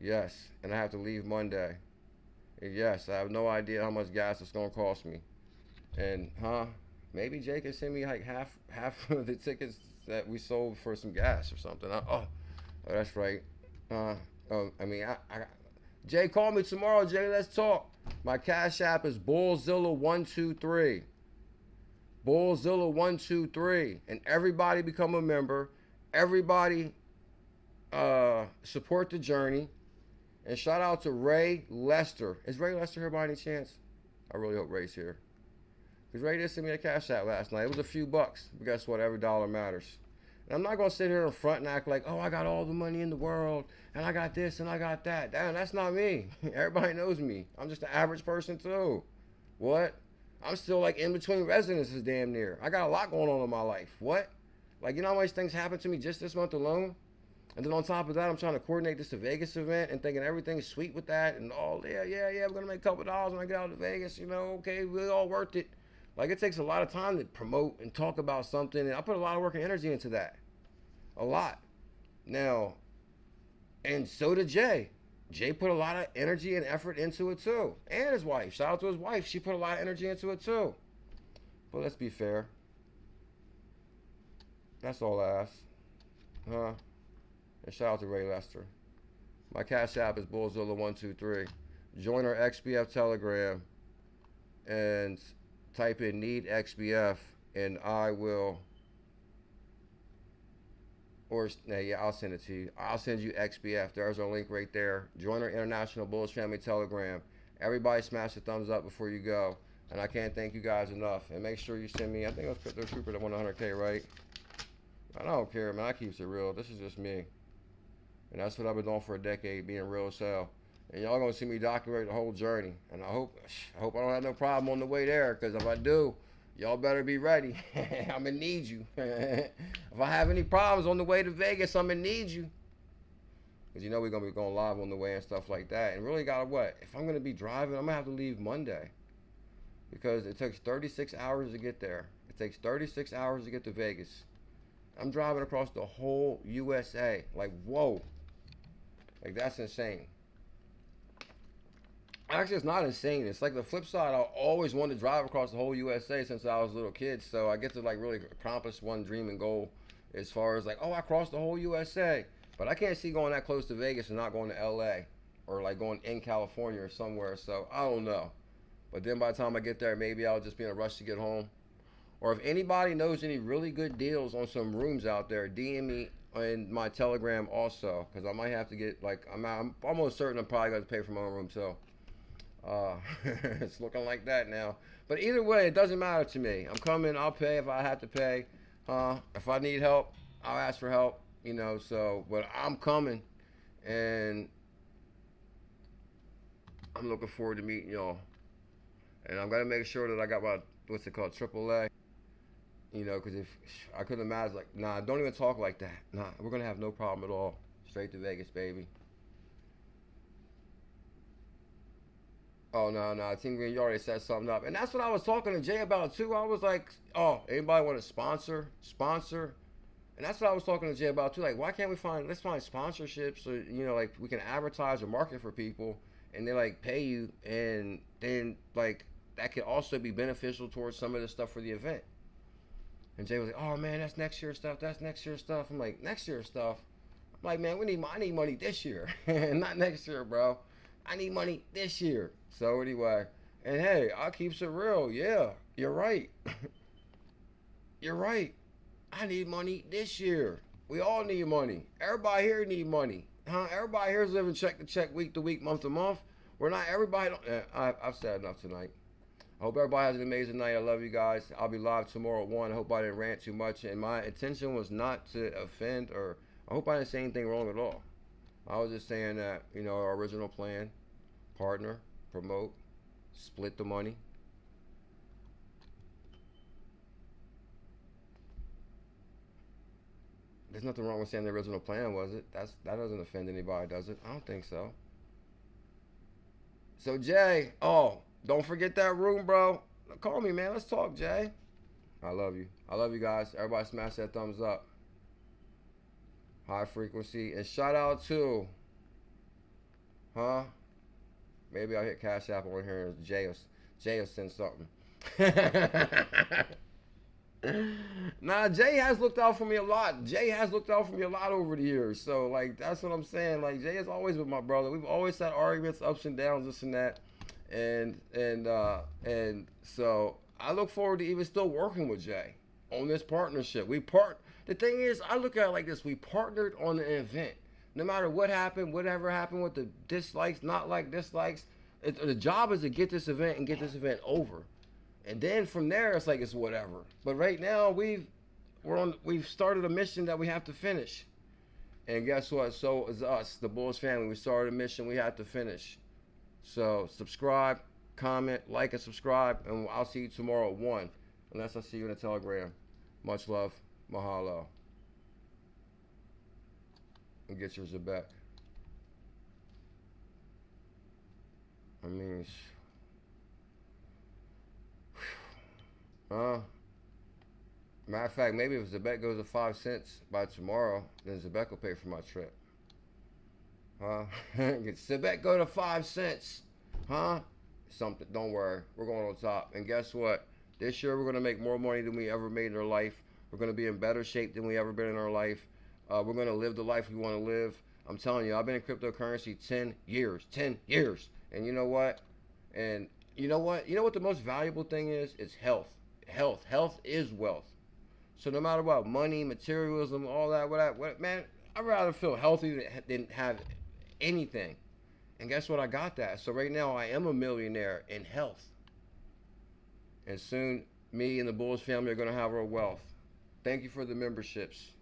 Yes. And I have to leave Monday. And yes, I have no idea how much gas it's going to cost me. And, maybe Jay can send me like half of the tickets that we sold for some gas or something. Oh, that's right. Jay, call me tomorrow, Jay. Let's talk. My Cash App is BuLLZiLLa123. BuLLZiLLa123. And everybody become a member. Everybody support the journey. And shout out to Ray Lester. Is Ray Lester here by any chance? I really hope Ray's here. Because Ray did send me a Cash App last night. It was a few bucks. But guess what? Every dollar matters. And I'm not going to sit here in front and act like, oh, I got all the money in the world. And I got this and I got that. Damn, that's not me. Everybody knows me. I'm just an average person too. What? I'm still like in between residences damn near. I got a lot going on in my life. What? Like, you know how much things happened to me just this month alone? And then on top of that, I'm trying to coordinate this Vegas event and thinking everything's sweet with that. And we're going to make a couple dollars when I get out to Vegas. You know, okay, we're all worth it. Like, it takes a lot of time to promote and talk about something. And I put a lot of work and energy into that. A lot. Now, and so did Jay. Jay put a lot of energy and effort into it too. And his wife. Shout out to his wife. She put a lot of energy into it too. But let's be fair. That's all I ask. And shout out to Ray Lester. My Cash App is BuLLZiLLa123. Join our XBF Telegram and type in need XBF and I will, I'll send it to you. I'll send you XBF. There's our link right there. Join our International Bullish Family Telegram. Everybody smash the thumbs up before you go. And I can't thank you guys enough. And make sure you send me, I think it was Crypto Trooper that won 100K, right? I don't care, man. I keeps it real. This is just me. And that's what I've been doing for a decade, being real as hell. And y'all gonna see me document the whole journey. And I hope I don't have no problem on the way there, because if I do, y'all better be ready. I'm gonna need you. If I have any problems on the way to Vegas, I'm gonna need you. Because you know we're gonna be going live on the way and stuff like that. And really gotta what? If I'm gonna be driving, I'm gonna have to leave Monday. because it takes 36 hours to get there. It takes 36 hours to get to Vegas. I'm driving across the whole USA. Like, whoa. Like, that's insane. Actually, it's not insane. It's like the flip side. I always wanted to drive across the whole USA since I was a little kid. So I get to like really accomplish one dream and goal as far as like, oh, I crossed the whole USA. But I can't see going that close to Vegas and not going to LA or like going in California or somewhere. So I don't know. But then by the time I get there, maybe I'll just be in a rush to get home. Or if anybody knows any really good deals on some rooms out there, DM me in my Telegram also, because I might have to get like, I'm almost certain I'm probably going to pay for my own room too. It's looking like that now. But either way, it doesn't matter to me. I'm coming. I'll pay if I have to pay. If I need help, I'll ask for help. You know, so, but I'm coming, and I'm looking forward to meeting y'all. And I'm gonna make sure that I got my, what's it called, AAA. You know, because if I couldn't imagine, like, nah, don't even talk like that. Nah, we're gonna have no problem at all. Straight to Vegas, baby. Oh, no, I think you already set something up. And that's what I was talking to Jay about, too. I was like, oh, anybody want to sponsor? And that's what I was talking to Jay about, too. Like, why can't we let's find sponsorships, or, you know, like, we can advertise or market for people, and they, like, pay you, and then, like, that could also be beneficial towards some of the stuff for the event. And Jay was like, oh, man, that's next year's stuff. I'm like, next year's stuff? I'm like, man, I need money this year. Not next year, bro. I need money this year. So anyway, and hey, I keeps it real. Yeah, you're right. You're right. I need money this year. We all need money. Everybody here need money. Huh? Everybody here is living check to check, week to week, month to month. We're not everybody. I've said enough tonight. I hope everybody has an amazing night. I love you guys. I'll be live tomorrow at 1. I hope I didn't rant too much. And my intention was not to offend, or I hope I didn't say anything wrong at all. I was just saying that, you know, our original plan, partner, promote, split the money. There's nothing wrong with saying the original plan, was it? That doesn't offend anybody, does it? I don't think so. So Jay, oh, don't forget that room, bro. Call me, man. Let's talk, Jay. I love you. I love you guys. Everybody smash that thumbs up. High frequency. And shout out to, maybe I'll hit Cash App on here and Jay will send something. Nah, Jay has looked out for me a lot. Jay has looked out for me a lot over the years. So, like, that's what I'm saying. Like, Jay has always been my brother. We've always had arguments, ups and downs, this and that. And so I look forward to even still working with Jay on this partnership. The thing is, I look at it like this. We partnered on an event. No matter what happened, whatever happened with the dislikes, not like dislikes, the job is to get this event and get this event over. And then from there, it's like, it's whatever. But right now, we've started a mission that we have to finish. And guess what? So is us, the Bulls family. We started a mission we have to finish. So subscribe, comment, like, and subscribe. And I'll see you tomorrow at 1. Unless I see you in the Telegram. Much love. Mahalo. And get yours back. I mean, matter of fact, maybe if Zebec goes to 5 cents by tomorrow, then Zebec will pay for my trip. Get Zebec go to 5 cents. Something, don't worry, we're going on top. And guess what? This year we're gonna make more money than we ever made in our life. We're gonna be in better shape than we ever been in our life. We're gonna live the life we wanna live. I'm telling you, I've been in cryptocurrency 10 years. 10 years. And you know what? And you know what? You know what the most valuable thing is? It's health. Health is wealth. So no matter what, money, materialism, all that, what, man, I'd rather feel healthy than have anything. And guess what? I got that. So right now I am a millionaire in health. And soon me and the Bulls family are going to have our wealth. Thank you for the memberships.